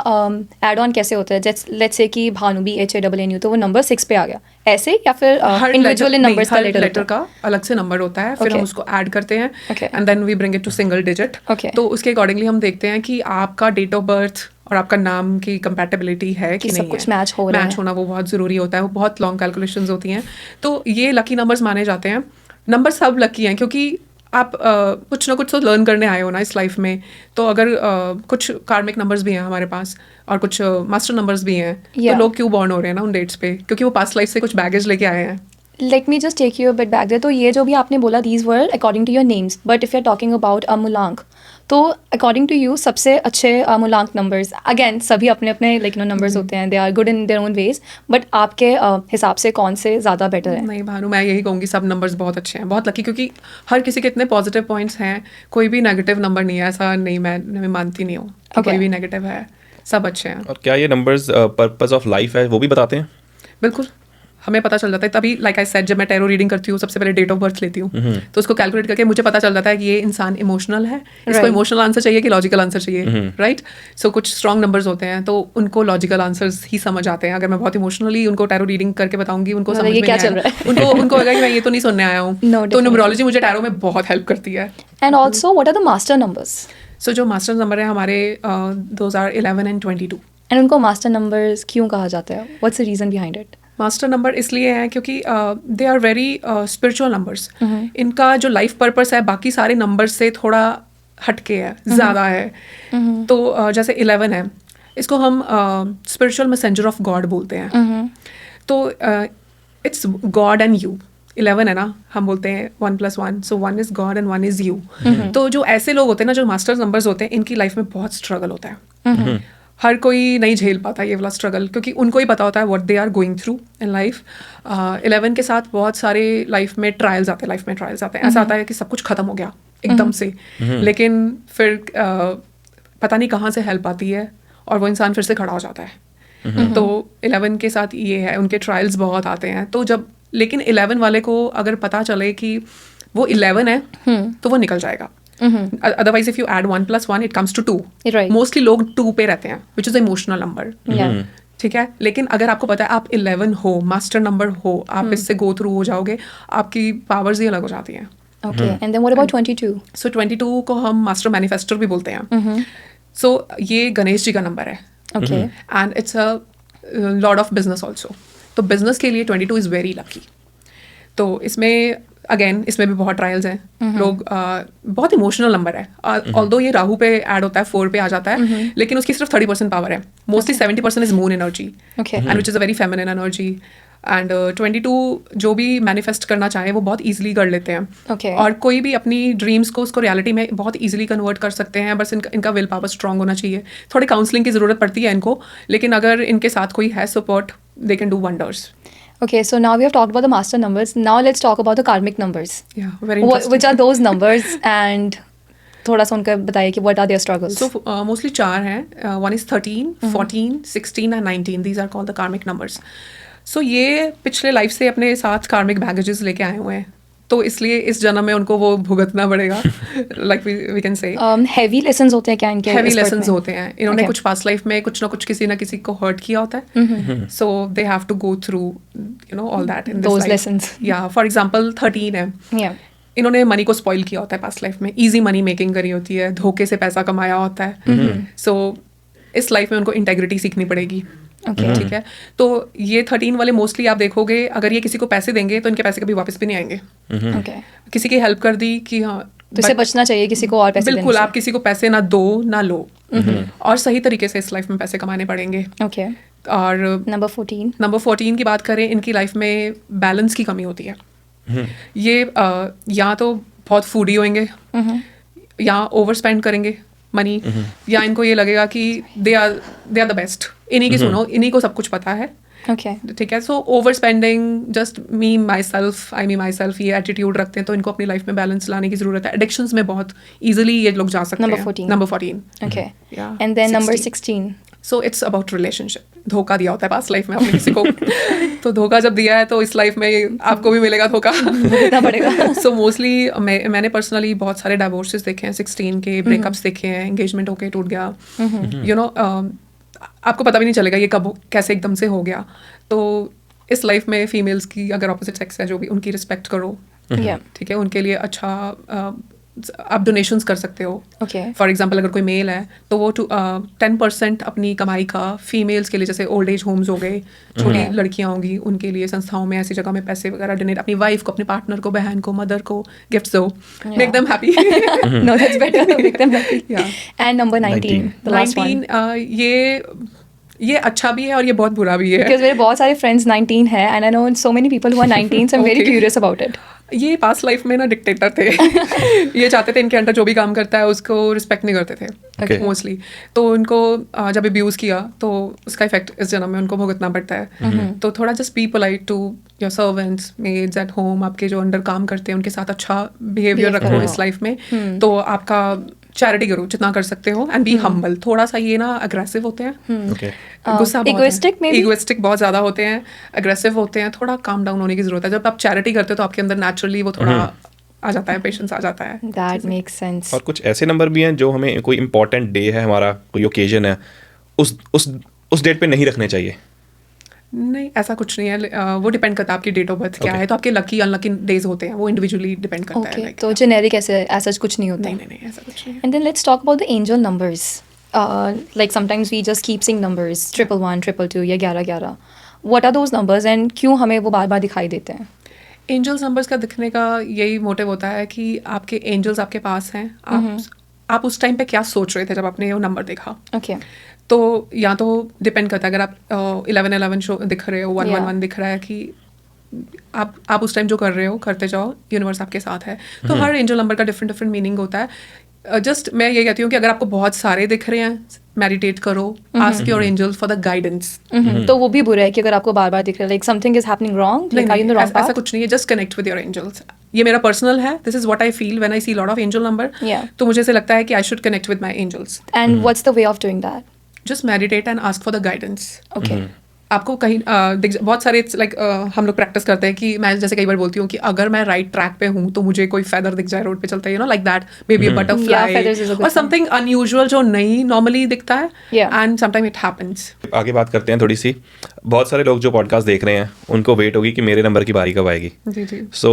एड ऑन कैसे होता है? लेट्स से कि भानु BHANNU तो वो नंबर 6 पे आ गया ऐसे, या फिर इंडिविजुअल नंबर्स का लेटर का अलग से नंबर होता है, फिर हम उसको ऐड करते हैं Okay. And then we bring it to single digit. Okay. तो उसके अकॉर्डिंगली हम देखते हैं कि आपका डेट ऑफ बर्थ और आपका नाम की कंपैटिबिलिटी है कि सब नहीं कुछ है। match हो रहा है। मैच होना वो बहुत ज़रूरी होता है, वो बहुत लॉन्ग कैलकुलेशंस होती हैं। तो ये लकी नंबर्स माने जाते हैं। नंबर सब लकी हैं क्योंकि आप कुछ ना कुछ तो लर्न करने आए हो ना इस लाइफ में। तो अगर कुछ कार्मिक नंबर्स भी हैं हमारे पास और कुछ मास्टर नंबर्स भी हैं, Yeah. तो लोग क्यों बॉर्न हो रहे हैं ना उन डेट्स पे, क्योंकि वो पास्ट लाइफ से कुछ बैगेज लेके आए हैं। Let me just take you a bit back there. तो ये जो भी आपने बोला these were according to your names, but if you are talking about मूलांक, तो अकॉर्डिंग टू यू सबसे अच्छे मूलांक नंबर्स, अगेन सभी अपने अपने नंबर्स होते हैं, they are good in their own ways, but आपके हिसाब से कौन से ज़्यादा बेटर है? नहीं भानु, मैं यही कहूँगी सब नंबर्स बहुत अच्छे हैं, बहुत लकी, क्योंकि हर किसी के इतने पॉजिटिव पॉइंट्स हैं, कोई भी नेगेटिव नंबर नहीं है, ऐसा नहीं, मैं मानती नहीं हूँ कि कोई भी नेगेटिव है, सब अच्छे हैं। और क्या ये नंबर्स पर्पस ऑफ लाइफ है वो भी बताते हैं? बिल्कुल, हमें पता चल जाता है तभी। लाइक आई सेड, जब मैं टैरो रीडिंग करती हूँ सबसे पहले डेट ऑफ बर्थ लेती हूँ, तो उसको कैलकुलेट करके मुझे पता चल जाता है कि ये इंसान इमोशनल है, इसको इमोशनल आंसर चाहिए कि लॉजिकल आंसर चाहिए, राइट? सो कुछ स्ट्रॉन्ग नंबर्स होते हैं तो उनको लॉजिकल आंसर्स ही समझ आते हैं। अगर मैं बहुत इमोशनली उनको टैरो रीडिंग करके बताऊंगी, उनको समझ में क्या नहीं चल रहा आएगा, उनको लगा कि मैं ये तो नहीं सुनने आया हूँ। तो न्यूमरोलॉजी मुझे टैरो में बहुत हेल्प करती है। And also what are the master numbers? So जो मास्टर नंबर है हमारे 2011 एंड 22। एंड उनको मास्टर नंबर्स क्यों कहा जाता है? What's the reason behind it? Master number इसलिए हैं क्योंकि they are very spiritual numbers. इनका जो लाइफ पर्पस है बाकी सारे नंबर्स से थोड़ा हटके है, ज़्यादा है। तो जैसे 11 है, इसको हम स्पिरिचुअल मैसेंजर ऑफ गॉड बोलते हैं। तो इट्स गॉड एंड यू। 11 है ना, हम बोलते हैं 1 + 1, सो 1 is God and 1 is you. तो जो ऐसे लोग होते हैं ना, जो मास्टर नंबर्स होते हैं, इनकी लाइफ में बहुत स्ट्रगल होता है। हर कोई नहीं झेल पाता ये वाला स्ट्रगल, क्योंकि उनको ही पता होता है what they are going through in life. 11 के साथ बहुत सारे लाइफ में ट्रायल्स आते हैं, ऐसा आता है कि सब कुछ खत्म हो गया एकदम से, लेकिन फिर पता नहीं कहाँ से हेल्प आती है और वो इंसान फिर से खड़ा हो जाता है। तो 11 के साथ ये है, उनके ट्रायल्स बहुत आते हैं। तो जब लेकिन 11 वाले को अगर पता चले कि वो 11 है तो वो निकल जाएगा। Otherwise if you add 1 + 1 it comes to 2। Right. Mostly लोग 2 पे रहते हैं, which is emotional number. Yeah. ठीक है, लेकिन अगर आपको पता है आप 11 हो, मास्टर नंबर हो, आप इससे गो थ्रू हो जाओगे, आपकी पावर्स ही अलग हो जाती हैं। Okay. And then what about 22? सो 22 को हम मास्टर मैनिफेस्टर भी बोलते हैं। सो ये गणेश जी का नंबर है। Okay. And it's a Lord of business also. तो बिजनेस के लिए 22 इज़ वेरी लकी। तो इसमें अगेन इसमें भी बहुत ट्रायल्स हैं। लोग बहुत इमोशनल नंबर है, ऑल्दो ये राहु पे ऐड होता है, 4 पे आ जाता है, लेकिन उसकी सिर्फ 30% पावर है। Mostly 70% is moon energy, Okay. And which is a very feminine energy. And 22 जो भी मैनिफेस्ट करना चाहे वो बहुत ईजिली कर लेते हैं। Okay. और कोई भी अपनी ड्रीम्स को उसको रियलिटी में बहुत ईजिली कन्वर्ट कर सकते हैं, बस इनका विल पावर स्ट्रांग होना चाहिए। थोड़ी काउंसलिंग की ज़रूरत पड़ती है इनको, लेकिन अगर इनके साथ कोई है support, they can do wonders. Okay, so now we have talked about the master numbers. Now let's talk about the karmic numbers. Yeah, very interesting. Which are those numbers? And थोड़ा सा उनका बताइए कि what are their struggles? So mostly 4 हैं. One is 13, 14, 16 and 19. These are called the karmic numbers. So ये पिछले life से अपने साथ karmic baggages लेके आए हुए हैं, तो इसलिए इस जन्म में उनको वो भुगतना पड़ेगा। Like we can say. Heavy lessons होते हैं क्या इनके? Heavy इस part lessons में? होते हैं। इन्होंने Okay. कुछ पास्ट लाइफ में कुछ ना किसी को हर्ट किया होता है। So they have to go through, all that in this Those life. lessons. Yeah, for example 13 है। Yeah. इन्होंने मनी को स्पॉइल किया होता है पास्ट लाइफ में, इजी मनी मेकिंग करी होती है, धोखे से पैसा कमाया होता है। सो इस लाइफ में उनको इंटेग्रिटी सीखनी पड़ेगी। Okay. ठीक है, तो ये 13 वाले मोस्टली आप देखोगे, अगर ये किसी को पैसे देंगे तो इनके पैसे कभी वापस भी नहीं आएंगे। Okay. किसी की हेल्प कर दी कि हाँ, तो इससे बचना चाहिए किसी को और पैसे बिल्कुल, देने आप किसी को पैसे ना दो ना लो, और सही तरीके से इस लाइफ में पैसे कमाने पड़ेंगे। से। Okay. और Number 14. नंबर 14 की बात करें, इनकी लाइफ में बैलेंस की कमी होती है। ये या तो बहुत फूडी होंगे, या ओवर स्पेंड करेंगे मनी, या इनको ये लगेगा कि दे आर द बेस्ट, इन्हीं की सुनो, इन्हीं को सब कुछ पता है। Okay. ठीक है, so over spending, just me my self, ये एटीट्यूड रखते हैं, तो इनको अपनी लाइफ में बैलेंस लाने की जरूरत है। एडिक्शंस में बहुत इजीली ये लोग जा सकते Number हैं। 14. Number 14। Okay. Yeah. And then number 16. So it's about relationship. धोखा दिया होता है पास्ट लाइफ में आपने किसी को, तो धोखा जब दिया है तो इस लाइफ में आपको भी मिलेगा धोखा. देना पड़ेगा. सो मोस्टली मैंने पर्सनली बहुत सारे डाइवोर्सेस देखे हैं, 16 के ब्रेकअप्स देखे हैं, एंगेजमेंट होके टूट गया, यू नो, आपको पता भी नहीं चलेगा ये कब कैसे एकदम से हो गया. तो इस लाइफ में फीमेल्स की अगर ऑपोजिट सेक्स है जो भी, उनकी रिस्पेक्ट करो. ठीक है, उनके लिए अच्छा आप डोनेशंस कर सकते हो. फॉर एग्जांपल अगर कोई मेल है तो वो 10% अपनी कमाई का फीमेल्स के लिए, जैसे ओल्ड एज होम्स हो गए, छोटी लड़कियां होंगी उनके लिए संस्थाओं में, ऐसी जगह में पैसे वगैरह डोनेट, अपनी वाइफ को, अपने पार्टनर को, बहन को, मदर को गिफ्ट्स दो, make them happy. No, that's better. Make them happy. Yeah. And number 19, the last 19, one. ये अच्छा भी है और ये बहुत बुरा भी है. Because मेरे बहुत सारे friends 19 है, and I know so many people who are 19, so I'm very Okay. curious about it. ये पास्ट लाइफ में ना डिक्टेटर थे. ये चाहते थे इनके अंडर जो भी काम करता है उसको रिस्पेक्ट नहीं करते थे Okay. मोस्टली. तो उनको जब अब्यूज़ किया तो उसका इफेक्ट इस जन्म में उनको भुगतना पड़ता है. तो थोड़ा just be polite to your servants, maids at home, आपके जो अंडर काम करते हैं उनके साथ अच्छा बिहेवियर रखो इस लाइफ में. तो आपका चैरिटी करो जितना कर सकते हो, एंड बी हम्बल. थोड़ा सा ये ना अग्रेसिव होते हैं, Okay. गुस्सा egoistic maybe? इगोइस्टिक बहुत ज्यादा होते हैं, अग्रेसिव होते हैं. थोड़ा काम डाउन होने की जरूरत है. जब आप चैरिटी करते हो तो आपके अंदर नेचुरली वो थोड़ा आ जाता है, पेशेंस आ जाता है. That makes sense. और कुछ ऐसे नंबर भी हैं जो हमें, कोई इंपॉर्टेंट डे है हमारा, कोई ओकेजन है, उस डेट पे नहीं रखने चाहिए. नहीं, ऐसा कुछ नहीं है. वो डिपेंड करता है आपकी डेट ऑफ बर्थ क्या है. तो आपके लकी अनलकी डेज होते हैं, वो इंडिविजुअली डिपेंड करता है. Okay, like, तो generic ऐसा कुछ नहीं होता. नहीं, ऐसा कुछ नहीं है. And then let's talk about the angel numbers. Like sometimes we just keep seeing numbers 111, 222 या 1111. What are those numbers and क्यों हमें वो बार बार दिखाई देते हैं? एंजल्स नंबर्स का दिखने का यही मोटिव होता है कि आपके एंजल्स आपके पास हैं. आप उस टाइम पे क्या सोच रहे थे जब आपने वो नंबर देखा. Okay. तो या तो डिपेंड करता है, अगर आप 1111 शो दिख रहे हो, 111 दिख रहा है, कि आप उस टाइम जो कर रहे हो करते जाओ, यूनिवर्स आपके साथ है. तो हर एंजल नंबर का डिफरेंट मीनिंग होता है. जस्ट मैं ये कहती हूँ कि अगर आपको बहुत सारे दिख रहे हैं, मेडिटेट करो, ask your angels for the guidance. तो वो भी बुरा है कि अगर आपको बार बार दिख रहा है, like something is happening wrong, like are you in the wrong ऐसा path? कुछ नहीं है. Just connect with your angels. ये मेरा पर्सनल है. This is what I feel when I see lot of angel number. Yeah. तो मुझे ऐसे लगता है कि I should connect with my angels. And what's the way of doing that? Just meditate and ask for the guidance. Okay. आपको कहीं बहुत सारे लाइक हम लोग प्रैक्टिस करते हैं कि मैं जैसे कई बार बोलती हूँ कि अगर मैं राइट ट्रैक पे हूँ तो मुझे कोई फेदर दिख जाए रोड पे चलते, you know, like that, may be a Yeah, butterfly feathers is a good और समथिंग अनयूजुअल जो नहीं नॉर्मली दिखता है. Yeah. And sometime it happens. आगे बात करते हैं थोड़ी सी. बहुत सारे लोग जो पॉडकास्ट देख रहे हैं उनको वेट होगी कि मेरे नंबर की बारी कब आएगी. जी. सो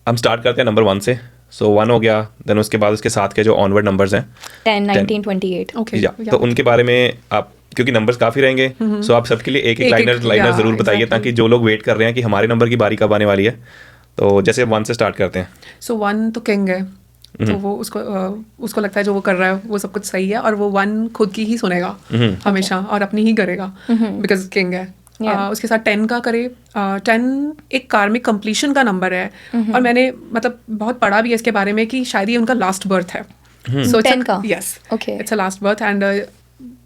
हम स्टार्ट करते हैं नंबर 1 से. सो 1 हो गया, देन उसके बाद उसके साथ के जो ऑनवर्ड नंबर्स हैं 10, 19, 28. ओके. या तो उनके बारे में आप, क्योंकि नंबर्स काफ़ी रहेंगे, सो आप सबके लिए एक लाइनर yeah, ज़रूर बताइए, exactly. ताकि जो लोग वेट कर रहे हैं कि हमारे नंबर की बारी कब आने वाली है. तो जैसे 1 से स्टार्ट करते हैं. सो 1 तो किंग है. तो वो उसको लगता है जो वो कर रहा है वो सब कुछ सही है, और वो 1 खुद की ही सुनेगा हमेशा और अपनी ही करेगा, बिकॉज किंग है. उसके साथ 10 का करे. 10 एक कार्मिक कंप्लीशन का नंबर है, और मैंने मतलब बहुत पढ़ा भी है इसके बारे में कि शायद ये उनका लास्ट बर्थ है. सो 10 का? Yes, Okay. It's a last birth. And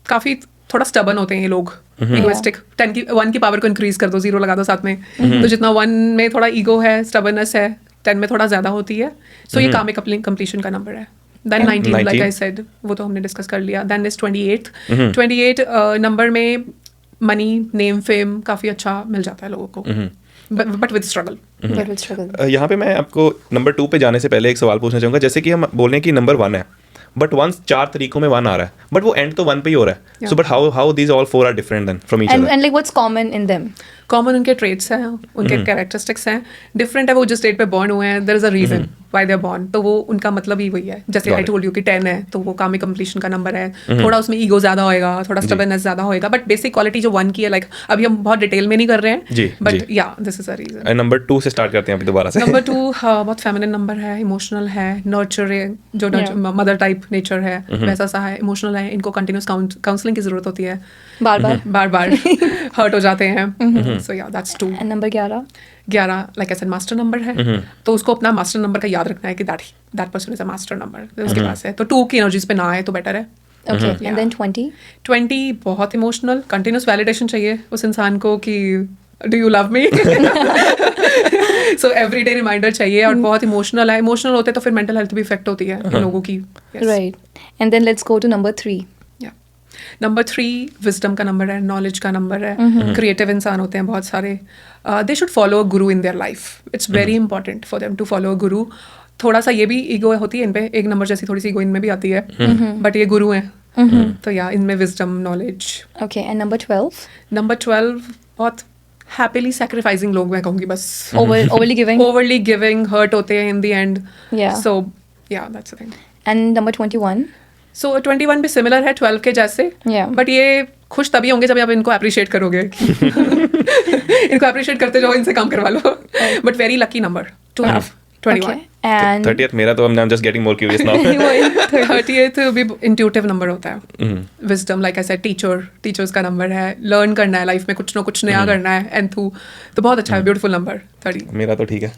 काफी थोड़ा स्टबन होते हैं ये लोग. इगोइस्टिक. 1 की पावर को इंक्रीज कर दो, 0 लगा दो साथ में. तो जितना 1 में थोड़ा ईगो है, स्टबननेस है, 10 में थोड़ा ज्यादा होती है. सो ये कार्मिक कंप्लीशन का नंबर है. देन 19 लाइक आई सेड, वो तो हमने डिस्कस कर लिया. देन इज 28 नंबर में मनी, नेम, फेम काफी अच्छा मिल जाता है लोगों को, but with struggle. But with struggle. यहाँ पे मैं आपको नंबर 2 पे जाने से पहले एक सवाल पूछना चाहूँगा. जैसे कि हम बोल रहे हैं कि नंबर 1 है, बट 1 4 तरीकों में 1 आ रहा है, बट वो एंड तो 1 पे ही हो रहा है. Yeah. So but how these all 4 are different than from each other. And like what's common in them? Common उनके ट्रेट्स हैं, उनके कैरेक्टरिस्टिक्स हैं, डिफरेंट है. वो जिस डेट पे बॉर्न हुए हैं, there is a reason why they are born. तो वो उनका मतलब ही वही है. जैसे आई टोल्ड यू कि 10 है तो वो कार्मिक कंप्लीशन का नंबर है. थोड़ा उसमें ईगो ज्यादा होएगा, थोड़ा स्टबननेस ज्यादा होएगा, बट बेसिक क्वालिटी जो 1 की है, लाइक अभी हम बहुत डिटेल में नहीं कर रहे हैं, बट या this is a reason. Number 2 से स्टार्ट करते हैं अभी दोबारा से. नंबर 2 बहुत फेमिनिन नंबर है, इमोशनल है, नर्चर है, जो मदर टाइप नेचर है वैसा सा है, इमोशनल है. इनको कंटिन्यूस काउंसलिंग की जरूरत होती है, बार बार हर्ट हो जाते हैं. सो yeah that's 2. And number 11? 11 like ऐसा मास्टर नंबर है, तो उसको अपना मास्टर नंबर का याद रखना है कि that person is a master number उसके पास है. तो 2 की एनर्जीज पे ना आए तो बेटर है. Okay. And then 20? 20 बहुत इमोशनल, कंटिन्यूस वैलिडेशन चाहिए उस इंसान को कि do you love me. So everyday reminder चाहिए, और बहुत इमोशनल है. इमोशनल होते तो फिर मेंटल हेल्थ भी इफेक्ट होती है इन लोगों की. Right. And then let's go to number 3. Number 3 wisdom का नंबर है, नॉलेज का नंबर है, क्रिएटिव इंसान होते हैं बहुत सारे. They should follow a guru in their life. It's very important for them to follow a guru. थोड़ा सा ये भी ईगो होती है इन पे, एक नंबर जैसी थोड़ी सी ईगो इनमें भी आती है, बट ये गुरु हैं. तो या इनमें wisdom, knowledge. Okay, and number 12? Number 12 बहुत हैप्पीली सैक्रिफाइसिंग लोग, मैं कहूँगी बस. Overly giving? Overly giving, hurt होते हैं in the end. Yeah. So yeah that's the thing. And number 21? So 21 भी सिमिलर है 12 के जैसे. Yeah. बट ये खुश तभी होंगे जब आप इनको अप्रिशिएट करोगे. इनको अप्रिशिएट करते जाओ, इनसे काम करवा लो. But very lucky number to have 21. Okay. And 30th मेरा तो I'm just getting more curious now. 30th भी इंट्यूटिव नंबर होता है. Wisdom, like I said, teachers का नंबर है. लर्न करना है लाइफ में, कुछ ना कुछ नया करना है. एंथू तो बहुत अच्छा है, ब्यूटीफुल नंबर 30. मेरा तो ठीक है.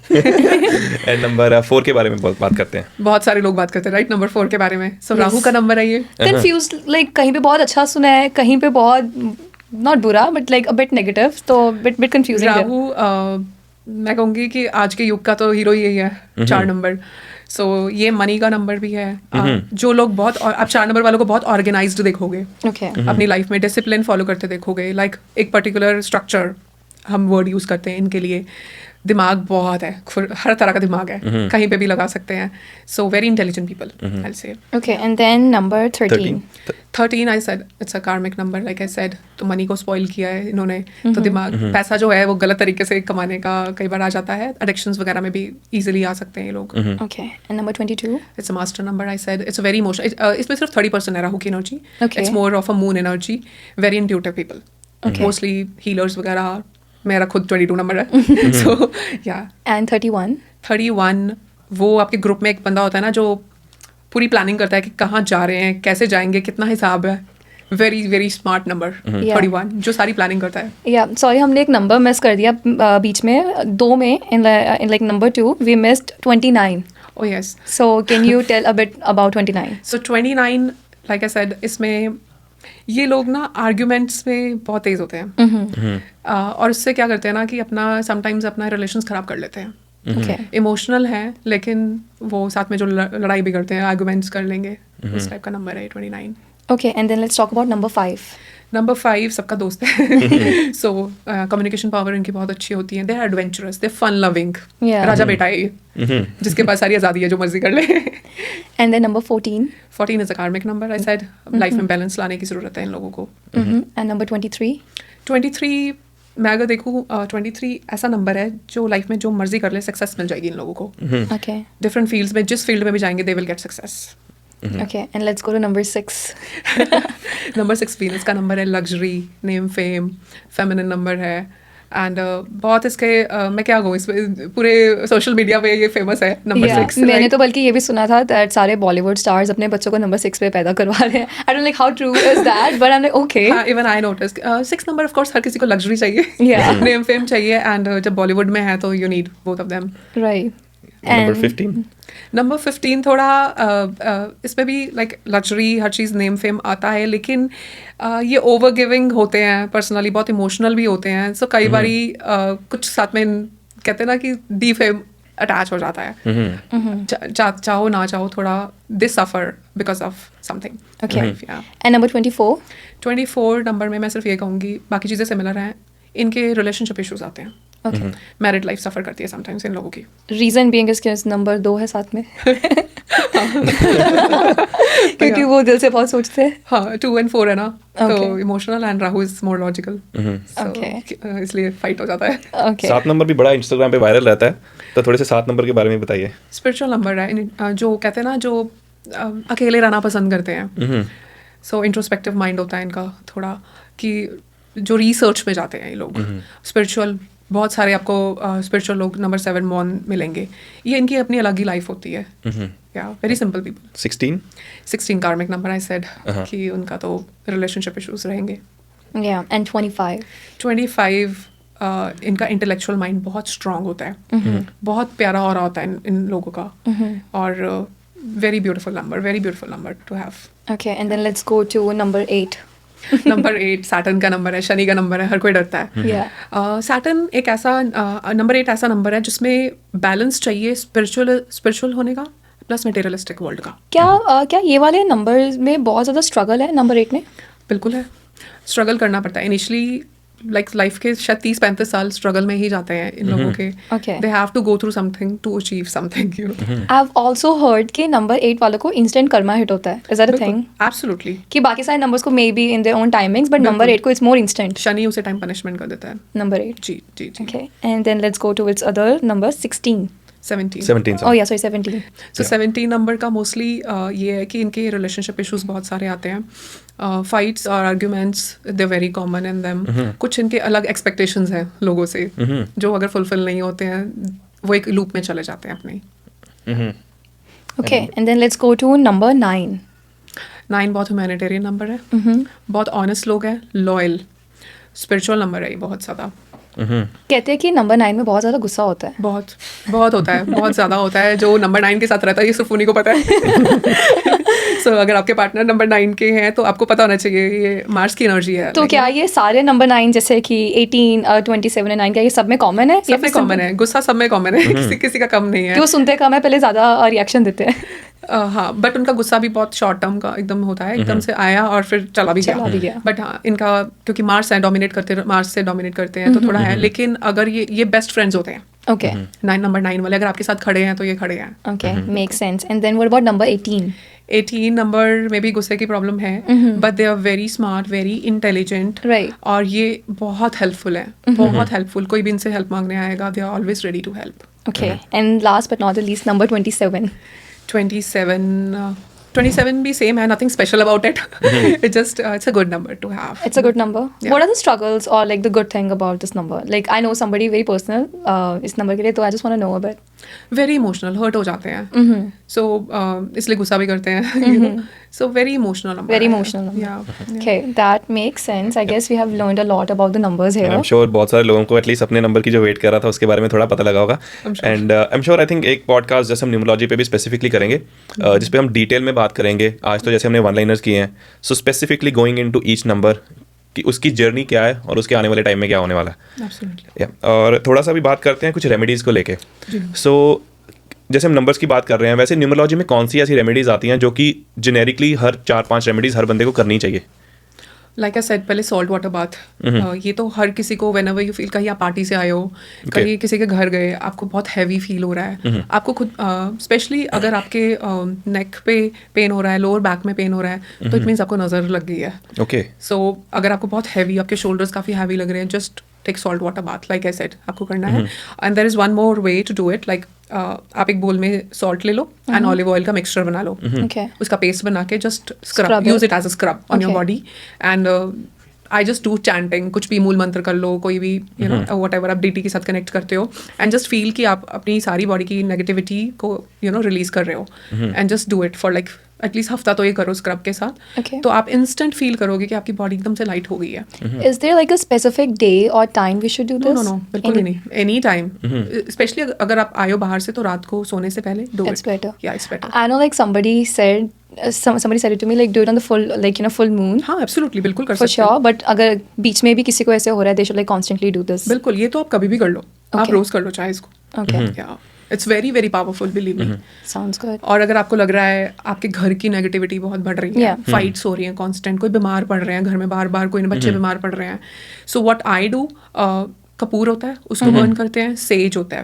एंड नंबर 4 के बारे में बात करते हैं. बहुत सारे लोग बात करते हैं राइट नंबर 4 के बारे में. सो राहु का नंबर है ये. confused, like कहीं पे बहुत अच्छा सुना है, कहीं पे बहुत not बुरा, but like a bit negative, तो bit confusing. राहु मैं कहूँगी कि आज के युग का तो हीरो यही है, 4 नंबर. सो ये मनी का नंबर भी है. जो लोग बहुत, आप 4 नंबर वालों को बहुत ऑर्गेनाइज्ड देखोगे Okay. अपनी लाइफ में, डिसिप्लिन फॉलो करते देखोगे. लाइक एक पर्टिकुलर स्ट्रक्चर हम वर्ड यूज करते हैं इनके लिए. दिमाग बहुत है, हर तरह का दिमाग है, कहीं पे भी लगा सकते हैं. सो वेरी इंटेलिजेंट पीपल, आई से. Okay, and then number 13. 13 I said it's a कार्मिक नंबर, लाइक आई सेड. तो मनी को स्पॉइल किया है इन्होंने. तो दिमाग, पैसा जो है वो गलत तरीके से कमाने का कई बार आ जाता है. एडिक्शंस वगैरह में भी इजीली आ सकते हैं ये लोग. Okay, and number 22? It's a master number, I said. It's a very emotional. इसमें सिर्फ 30% है राहु की energy. Okay. It's more of a moon energy. Very intuitive people. Mostly healers वगैरह. मेरा खुद 22 नंबर है. सो या. And 31? 31 वो आपके ग्रुप में एक बंदा होता है ना जो पूरी प्लानिंग करता है कि कहाँ जा रहे हैं, कैसे जाएंगे, कितना हिसाब है. वेरी वेरी स्मार्ट नंबर 31, जो सारी प्लानिंग करता है. Yeah, sorry, हमने एक नंबर मिस कर दिया बीच में, 2 में, in like number 2 we missed 29. Oh yes. So can you tell a bit about 29? So 29, like I said, इसमें ये लोग ना आर्ग्यूमेंट्स में बहुत तेज होते हैं. और उससे क्या करते हैं ना कि अपना समटाइम्स अपना रिलेशंस खराब कर लेते हैं. Okay. इमोशनल है लेकिन वो साथ में जो लड़ाई भी करते हैं, आर्ग्यूमेंट्स कर लेंगे. इस टाइप का नंबर है 29. Okay, and then let's talk about number 5. Number 5 सबका दोस्त है. सो कम्युनिकेशन पावर इनकी बहुत अच्छी होती है. They are adventurous, they fun loving. Yeah. राजा बेटा है ये, जिसके पास सारी आज़ादी है, जो मर्जी कर ले. And then number 14. 14 is a कार्मिक नंबर, आई सेड. लाइफ में बैलेंस लाने की ज़रूरत है इन लोगों को. And number 23. 23 मैं अगर देखूँ 23 ऐसा नंबर है जो लाइफ में जो मर्जी कर ले सक्सेस मिल जाएगी इन लोगों को. Okay. डिफरेंट फील्ड्स में, जिस फील्ड में भी जाएंगे, दे will get success. Okay, and let's go to number 6. Number 6 Venus का नंबर है. Luxury, name, fame, feminine number है. एंड बहुत इसके मैं क्या कहूँ, इसमें पूरे सोशल मीडिया पे ये फेमस है नंबर 6. मैंने तो बल्कि ये भी सुना था दैट सारे बॉलीवुड स्टार्स अपने बच्चों को नंबर 6 पे पैदा करवा रहे हैं. I don't like how true is that, but I am like okay. Even I notice 6 number of course हर किसी को लग्जरी चाहिए. Yeah. नेम, फेम चाहिए. एंड जब बॉलीवुड में है तो you need both of them. Right. Number 15. Number 15 थोड़ा इसमें भी लाइक लग्जरी, हर चीज़, नेम, फेम आता है, लेकिन ये ओवर गिविंग होते हैं. पर्सनली बहुत इमोशनल भी होते हैं. सो कई बारी कुछ साथ में कहते हैं ना कि डी फेम अटैच हो जाता है. चाहो ना चाहो थोड़ा they suffer because of something. Okay. And number 24. 24 नंबर में मैं सिर्फ ये कहूँगी, बाकी चीज़ें सिमिलर हैं. इनके रिलेशनशिप इश्यूज आते हैं. Okay. मैरिड लाइफ सफ़र करती है समटाइम्स इन लोगों की. रीजन बीइंग इसके नंबर 2 है साथ में. क्योंकि वो दिल से बहुत सोचते हैं. हाँ, 2 and 4 है ना. तो Okay. Emotional and Rahu is more logical. Okay. इसलिए फाइट हो जाता है. Okay. 7 नंबर भी बड़ा इंस्टाग्राम पे वायरल रहता है, तो थोड़े से 7 नंबर के बारे में बताइए. स्पिरिचुअल नंबर है. जो कहते हैं ना, जो अकेले रहना पसंद करते हैं. सो इंट्रोस्पेक्टिव माइंड होता है इनका थोड़ा, कि जो रिसर्च में जाते हैं ये लोग. स्पिरिचुअल बहुत सारे आपको स्पिरिचुअल लोग नंबर 7 मॉन मिलेंगे. ये इनकी अपनी अलग ही लाइफ होती है. या वेरी सिंपल पीपल. 16 कार्मिक नंबर, आई सेड कि उनका तो रिलेशनशिप इश्यूज रहेंगे. Yeah, and 25. 25 इनका इंटेलेक्चुअल माइंड बहुत स्ट्रांग होता है. बहुत प्यारा और होता है इन लोगों का. और very beautiful number to have. Okay, and then let's go to number 8. Number 8 Saturn का नंबर है, शनि का नंबर है. हर कोई डरता है. Yeah. सैटर्न एक ऐसा नंबर 8 ऐसा नंबर है जिसमें बैलेंस चाहिए स्पिरिचुअल होने का प्लस मटेरियलिस्टिक वर्ल्ड का. क्या ये वाले नंबर में बहुत ज़्यादा स्ट्रगल है नंबर 8 में? बिल्कुल है, स्ट्रगल करना पड़ता है इनिशियली, लाइक लाइफ के शायद 30-35 साल स्ट्रगल में ही जाते हैं इन लोगों के. Okay. They have to go through something to achieve something, you know. I've also heard कि नंबर 8 वालों को इंस्टेंट कर्मा हिट होता है. Is that a thing? Absolutely. कि बाकी सारे नंबर्स को may be in their own timings but number 8 को इट्स मोर इंस्टेंट. शनि उसे टाइम पनिशमेंट कर देता है. नंबर 8. जी जी जी. Okay. And then let's go to its other number 16. 17. 17 Oh yeah, sorry 17. So 17 number का मोस्टली ये है कि इनके रिलेशनशिप इश्यूज बहुत सारे आते हैं. फाइट्स और arguments they very common in them. कुछ इनके अलग एक्सपेक्टेशंस हैं लोगों से जो अगर फुलफिल नहीं होते हैं वो एक लूप में चले जाते हैं अपने. Okay. And then let's go to number 9. 9 बहुत ह्यूमैनिटेरियन नंबर है. बहुत ऑनेस्ट लोग हैं, लॉयल, स्पिरिचुअल नंबर है ये बहुत ज़्यादा. कहते हैं कि नंबर 9 में बहुत ज़्यादा गुस्सा होता है. बहुत बहुत होता है, बहुत ज़्यादा होता है. जो नंबर 9 के साथ रहता है ये सिर्फ उन्हीं को पता है. सो अगर आपके पार्टनर नंबर 9 के हैं तो आपको पता होना चाहिए ये मार्स की एनर्जी है. तो क्या ये सारे नंबर 9 जैसे कि 18, 27 और 9 क्या ये सब में कॉमन है? सब में कॉमन है, गुस्सा सब में कॉमन है. किसी किसी का कम नहीं है. कि वो सुनते कम है, पहले ज़्यादा रिएक्शन देते हैं. हाँ, बट उनका गुस्सा भी बहुत शॉर्ट टर्म का एकदम होता है, एकदम से आया और फिर चला भी गया. बट हाँ, इनका क्योंकि मार्स से डोमिनेट करते हैं तो थोड़ा है. लेकिन अगर ये बेस्ट फ्रेंड्स होते हैं. Okay. नंबर 9 वाले अगर आपके साथ खड़े हैं तो ये खड़े हैं. Okay, makes sense. And then what about number 18? 18 number में भी गुस्से की प्रॉब्लम है, but they are very smart, very intelligent. Right. और ये बहुत हेल्पफुल है, बहुत हेल्पफुल. कोई भी इनसे हेल्प मांगने आएगा, they are always ready to help. Okay. And last but not the least, number 27. 27 भी सेम है, nothing special about it. It just it's a good number to have. It's a good number. Yeah. What are the struggles or like the good thing about this number? Like I know somebody very personal इस number के लिए, तो I just want to know a bit. Very emotional, hurt हो जाते हैं. So इसलिए गुस्सा भी करते हैं. You know? So very emotional number. Very emotional number. Yeah. Okay, that makes sense. I guess we have learned a lot about the numbers here. I am sure बहुत सारे लोगों को एटलीस्ट अपने नंबर की जो वेट कर रहा था उसके बारे में थोड़ा पता लगा होगा. And I am sure I think एक पॉडकास्ट जैसे हम न्यूमरोलॉजी पे भी स्पेसिफिकली करेंगे जिस पे हम डिटेल में बात करेंगे. आज तो जैसे हमने वन लाइनर्स किए हैं, so specifically going into each number कि उसकी जर्नी क्या है और उसके आने वाले टाइम में क्या होने वाला है. Absolutely. और थोड़ा सा भी बात करते हैं कुछ रेमेडीज़ को लेके. सो जैसे हम नंबर्स की बात कर रहे हैं, वैसे न्यूमरोलॉजी में कौन सी ऐसी रेमेडीज़ आती हैं जो कि जेनेरिकली हर 4-5 रेमेडीज़ हर बंदे को करनी चाहिए? लाइक आई सेड पहले सॉल्ट वाटर बाथ. ये तो हर किसी को व्हेनेवर यू फील, कहीं आप पार्टी से आए हो, कहीं किसी के घर गए, आपको बहुत हैवी फील हो रहा है, आपको खुद स्पेशली अगर आपके नेक पे पेन हो रहा है, लोअर बैक में पेन हो रहा है, तो इट मीन्स आपको नज़र लग गई है. ओके. सो अगर आपको बहुत हैवी, आपके शोल्डर्स काफ़ी हैवी लग रहे हैं, just take salt water bath. Like I said आपको करना है. And there is one more way to do it. Like आप एक बोल में सॉल्ट ले लो एंड ऑलिव ऑयल का मिक्सचर बना लो. Okay. उसका पेस्ट बना के just Scrub scrub, use it as a scrub on your Okay. Body. And I just do chanting, कुछ भी मूल मंत्र कर लो, कोई भी यू नो वट एवर आप डीटी के साथ कनेक्ट करते हो, एंड जस्ट फील कि आप अपनी सारी बॉडी की नेगेटिविटी को यू नो रिलीज कर रहे हो. And just do it for like at least हफ्ता तो ये करो स्क्रब के साथ. Okay. तो आप इंस्टेंट फील करोगे कि आपकी बॉडी एकदम से लाइट हो गई है. Is there like a specific day or time we should do this? No बिल्कुल भी नहीं, एनी टाइम. स्पेशली अगर आप आए हो बाहर से तो रात को सोने से पहले डू It's better. या it's better. I know like somebody said it to me like do it on the full moon. हाँ एब्सोल्युटली, बिल्कुल कर For सकते हो. sure, but अगर बीच में भी किसी को ऐसे हो रहा है, they should like constantly do this. बिल्कुल, ये तो आप कभी भी कर लो. आप Okay. रोज कर लो चाहे इसको. Okay. या it's very very powerful, believe me. Sounds good. और अगर आपको लग रहा है आपके घर की नेगेटिविटी बहुत बढ़ रही है, Yeah. फाइट्स हो रही हैं कांस्टेंट, कोई बीमार पड़ रहे हैं घर में बार बार, कोई बच्चे बीमार पड़ रहे हैं, so what I do, Kapoor होता है उसको बर्न करते हैं, सेज होता है,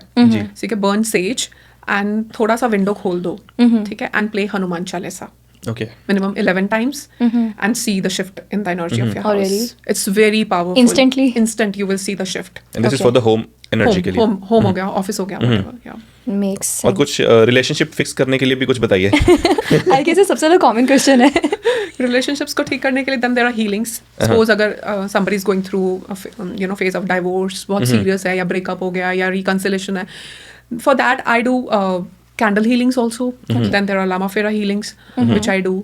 ठीक है, बर्न सेज एंड थोड़ा सा विंडो खोल दो, ठीक है, and play Hanuman Chalisa. Okay. Minimum 11 times and see the shift in the energy of your Oh, house. really? It's very powerful. Instantly? Instant you will see the shift. And this is Okay. For the home energy के लिए. Home हो गया, office हो गया, whatever. Yeah. Makes और sense. कुछ relationship fix करने के लिए भी कुछ बताइए. I guess ये सबसे ज़्यादा common question है. Relationships को ठीक करने के लिए then there are healings. Suppose अगर somebody is going through a phase of divorce, बहुत serious है, या breakup हो गया, या reconciliation है, for that I do candle healings also. Then there are Lama Fera healings which I do.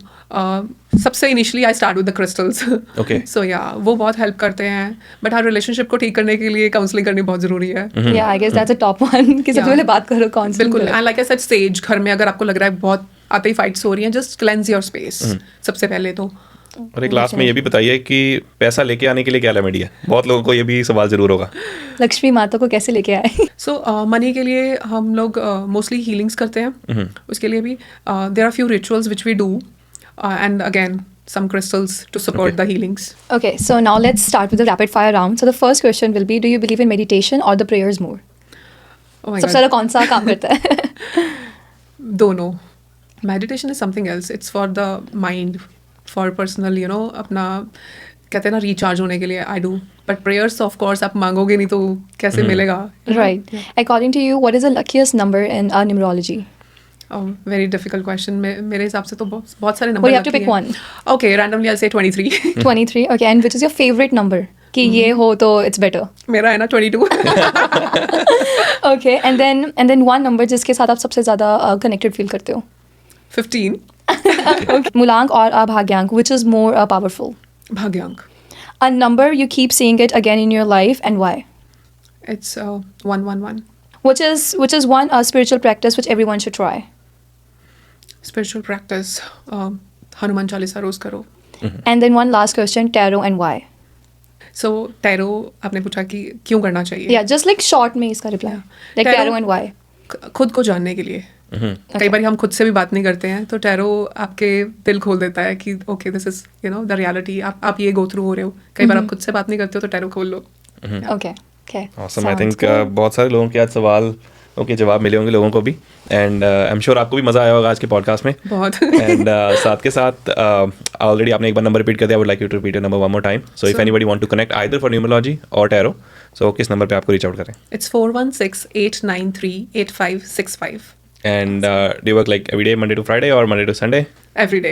सबसे initially I start with the crystals. Okay. सो या वो बहुत हेल्प करते हैं, बट हर रिलेशनशिप को ठीक करने के लिए काउंसलिंग करनी बहुत जरूरी है. Yeah, I guess that's a top one. कि सबसे पहले बात करो कौन सी. बिल्कुल. And like I said, says घर में अगर आपको लग रहा है बहुत आते ही फाइट्स हो रही हैं, जस्ट क्लेंस योर स्पेस सबसे पहले तो. और एक लास्ट में ये भी बताइए कि पैसा लेके आने के लिए क्या रेमेडी है? बहुत लोगों को ये भी सवाल जरूर होगा. लक्ष्मी माता को कैसे लेके आए? सो मनी के लिए हम लोग मोस्टली हीलिंग्स करते हैं. उसके लिए भी there are few rituals which we do, and again some crystals to support the healings. Okay, so now let's start with the rapid fire round. So the first question will be, do you believe in meditation or the prayers more? Oh my सबसे God. ज़्यादा कौन सा काम करता है? दोनों. Meditation is something else. It's for the mind, for personal, you know, अपना कहते हैं ना रिचार्ज होने के लिए I do. But prayers, of course, आप मांगोगे नहीं तो कैसे मिलेगा? Right. According to you, what is the luckiest number in numerology? Very difficult question. मेरे हिसाब से तो बहुत सारे Well, number you have to pick one. Okay, randomly I'll say 23. 23. Okay, and which is your favorite number? कि ये हो तो it's better. मेरा है ना 22. Okay, and then one number जिसके साथ आप सबसे ज़्यादा connected feel करते हो. 15. Okay. मूलांक और भाग्यांक, which is more powerful? भाग्यांक. A number you keep seeing it again in your life and why? It's 111. Which is one spiritual practice which everyone should try. Spiritual practice. Hanuman Chalisa रोज करो. And then one last question, tarot and why? So tarot आपने पूछा कि क्यों करना चाहिए? Yeah, just like short में इसका reply. Like Tarot- tarot and why? खुद को जानने के लिए. कई बार हम खुद से भी बात नहीं करते हैं तो टैरो आपके दिल खोल देता है कि okay this is you know the reality. आप ये गो थ्रू हो रहे हो. कई बार आप खुद से बात नहीं करते हो तो टैरो खोल लो. Okay. Okay. Awesome. I Sounds think good. बहुत सारे लोगों के आज सवाल के जवाब मिले होंगे लोगों को भी एंड आई एम श्योर आपको भी मज़ा आया होगा आज के पॉडकास्ट में. बहुत. एंड साथ के साथ ऑलरेडी आपने एक बार नंबर रिपीट कर दिया. I would like you to repeat your number one more time. So if anybody want to connect either for numerology और टैरो, सो किस नंबर पे आपको रीच आउट करें? It's 416-893-8565. And do you work like every day, Monday to Friday और Monday to Sunday? Every day.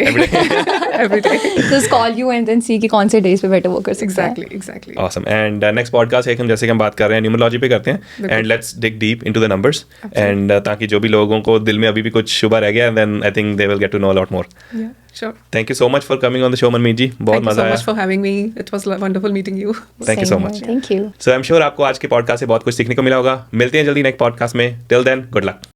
Every day. Just call you and then see कि कौन से days पे better work कर सकते हैं. Exactly. Awesome. And next podcast एक हम जैसे कि हम बात कर रहे हैं न्यूमरोलॉजी पे करते हैं बिल्कुल. And let's dig deep into the numbers and ताकि जो भी लोगों को दिल में अभी भी कुछ शुबा रह गया then I think they will get to know a lot more. Yeah, sure. Thank you so much for coming on the show Manmeet ji. बहुत Thank you मजा so आया. much for having me. It was wonderful meeting you. Thank you so Same much. here. Thank you. So I am sure आपको आज के podcast से बहुत कुछ सीखने को मिला होगा. मिलते हैं जल्दी नेक्स्ट पॉडकास्ट में. Till then good luck.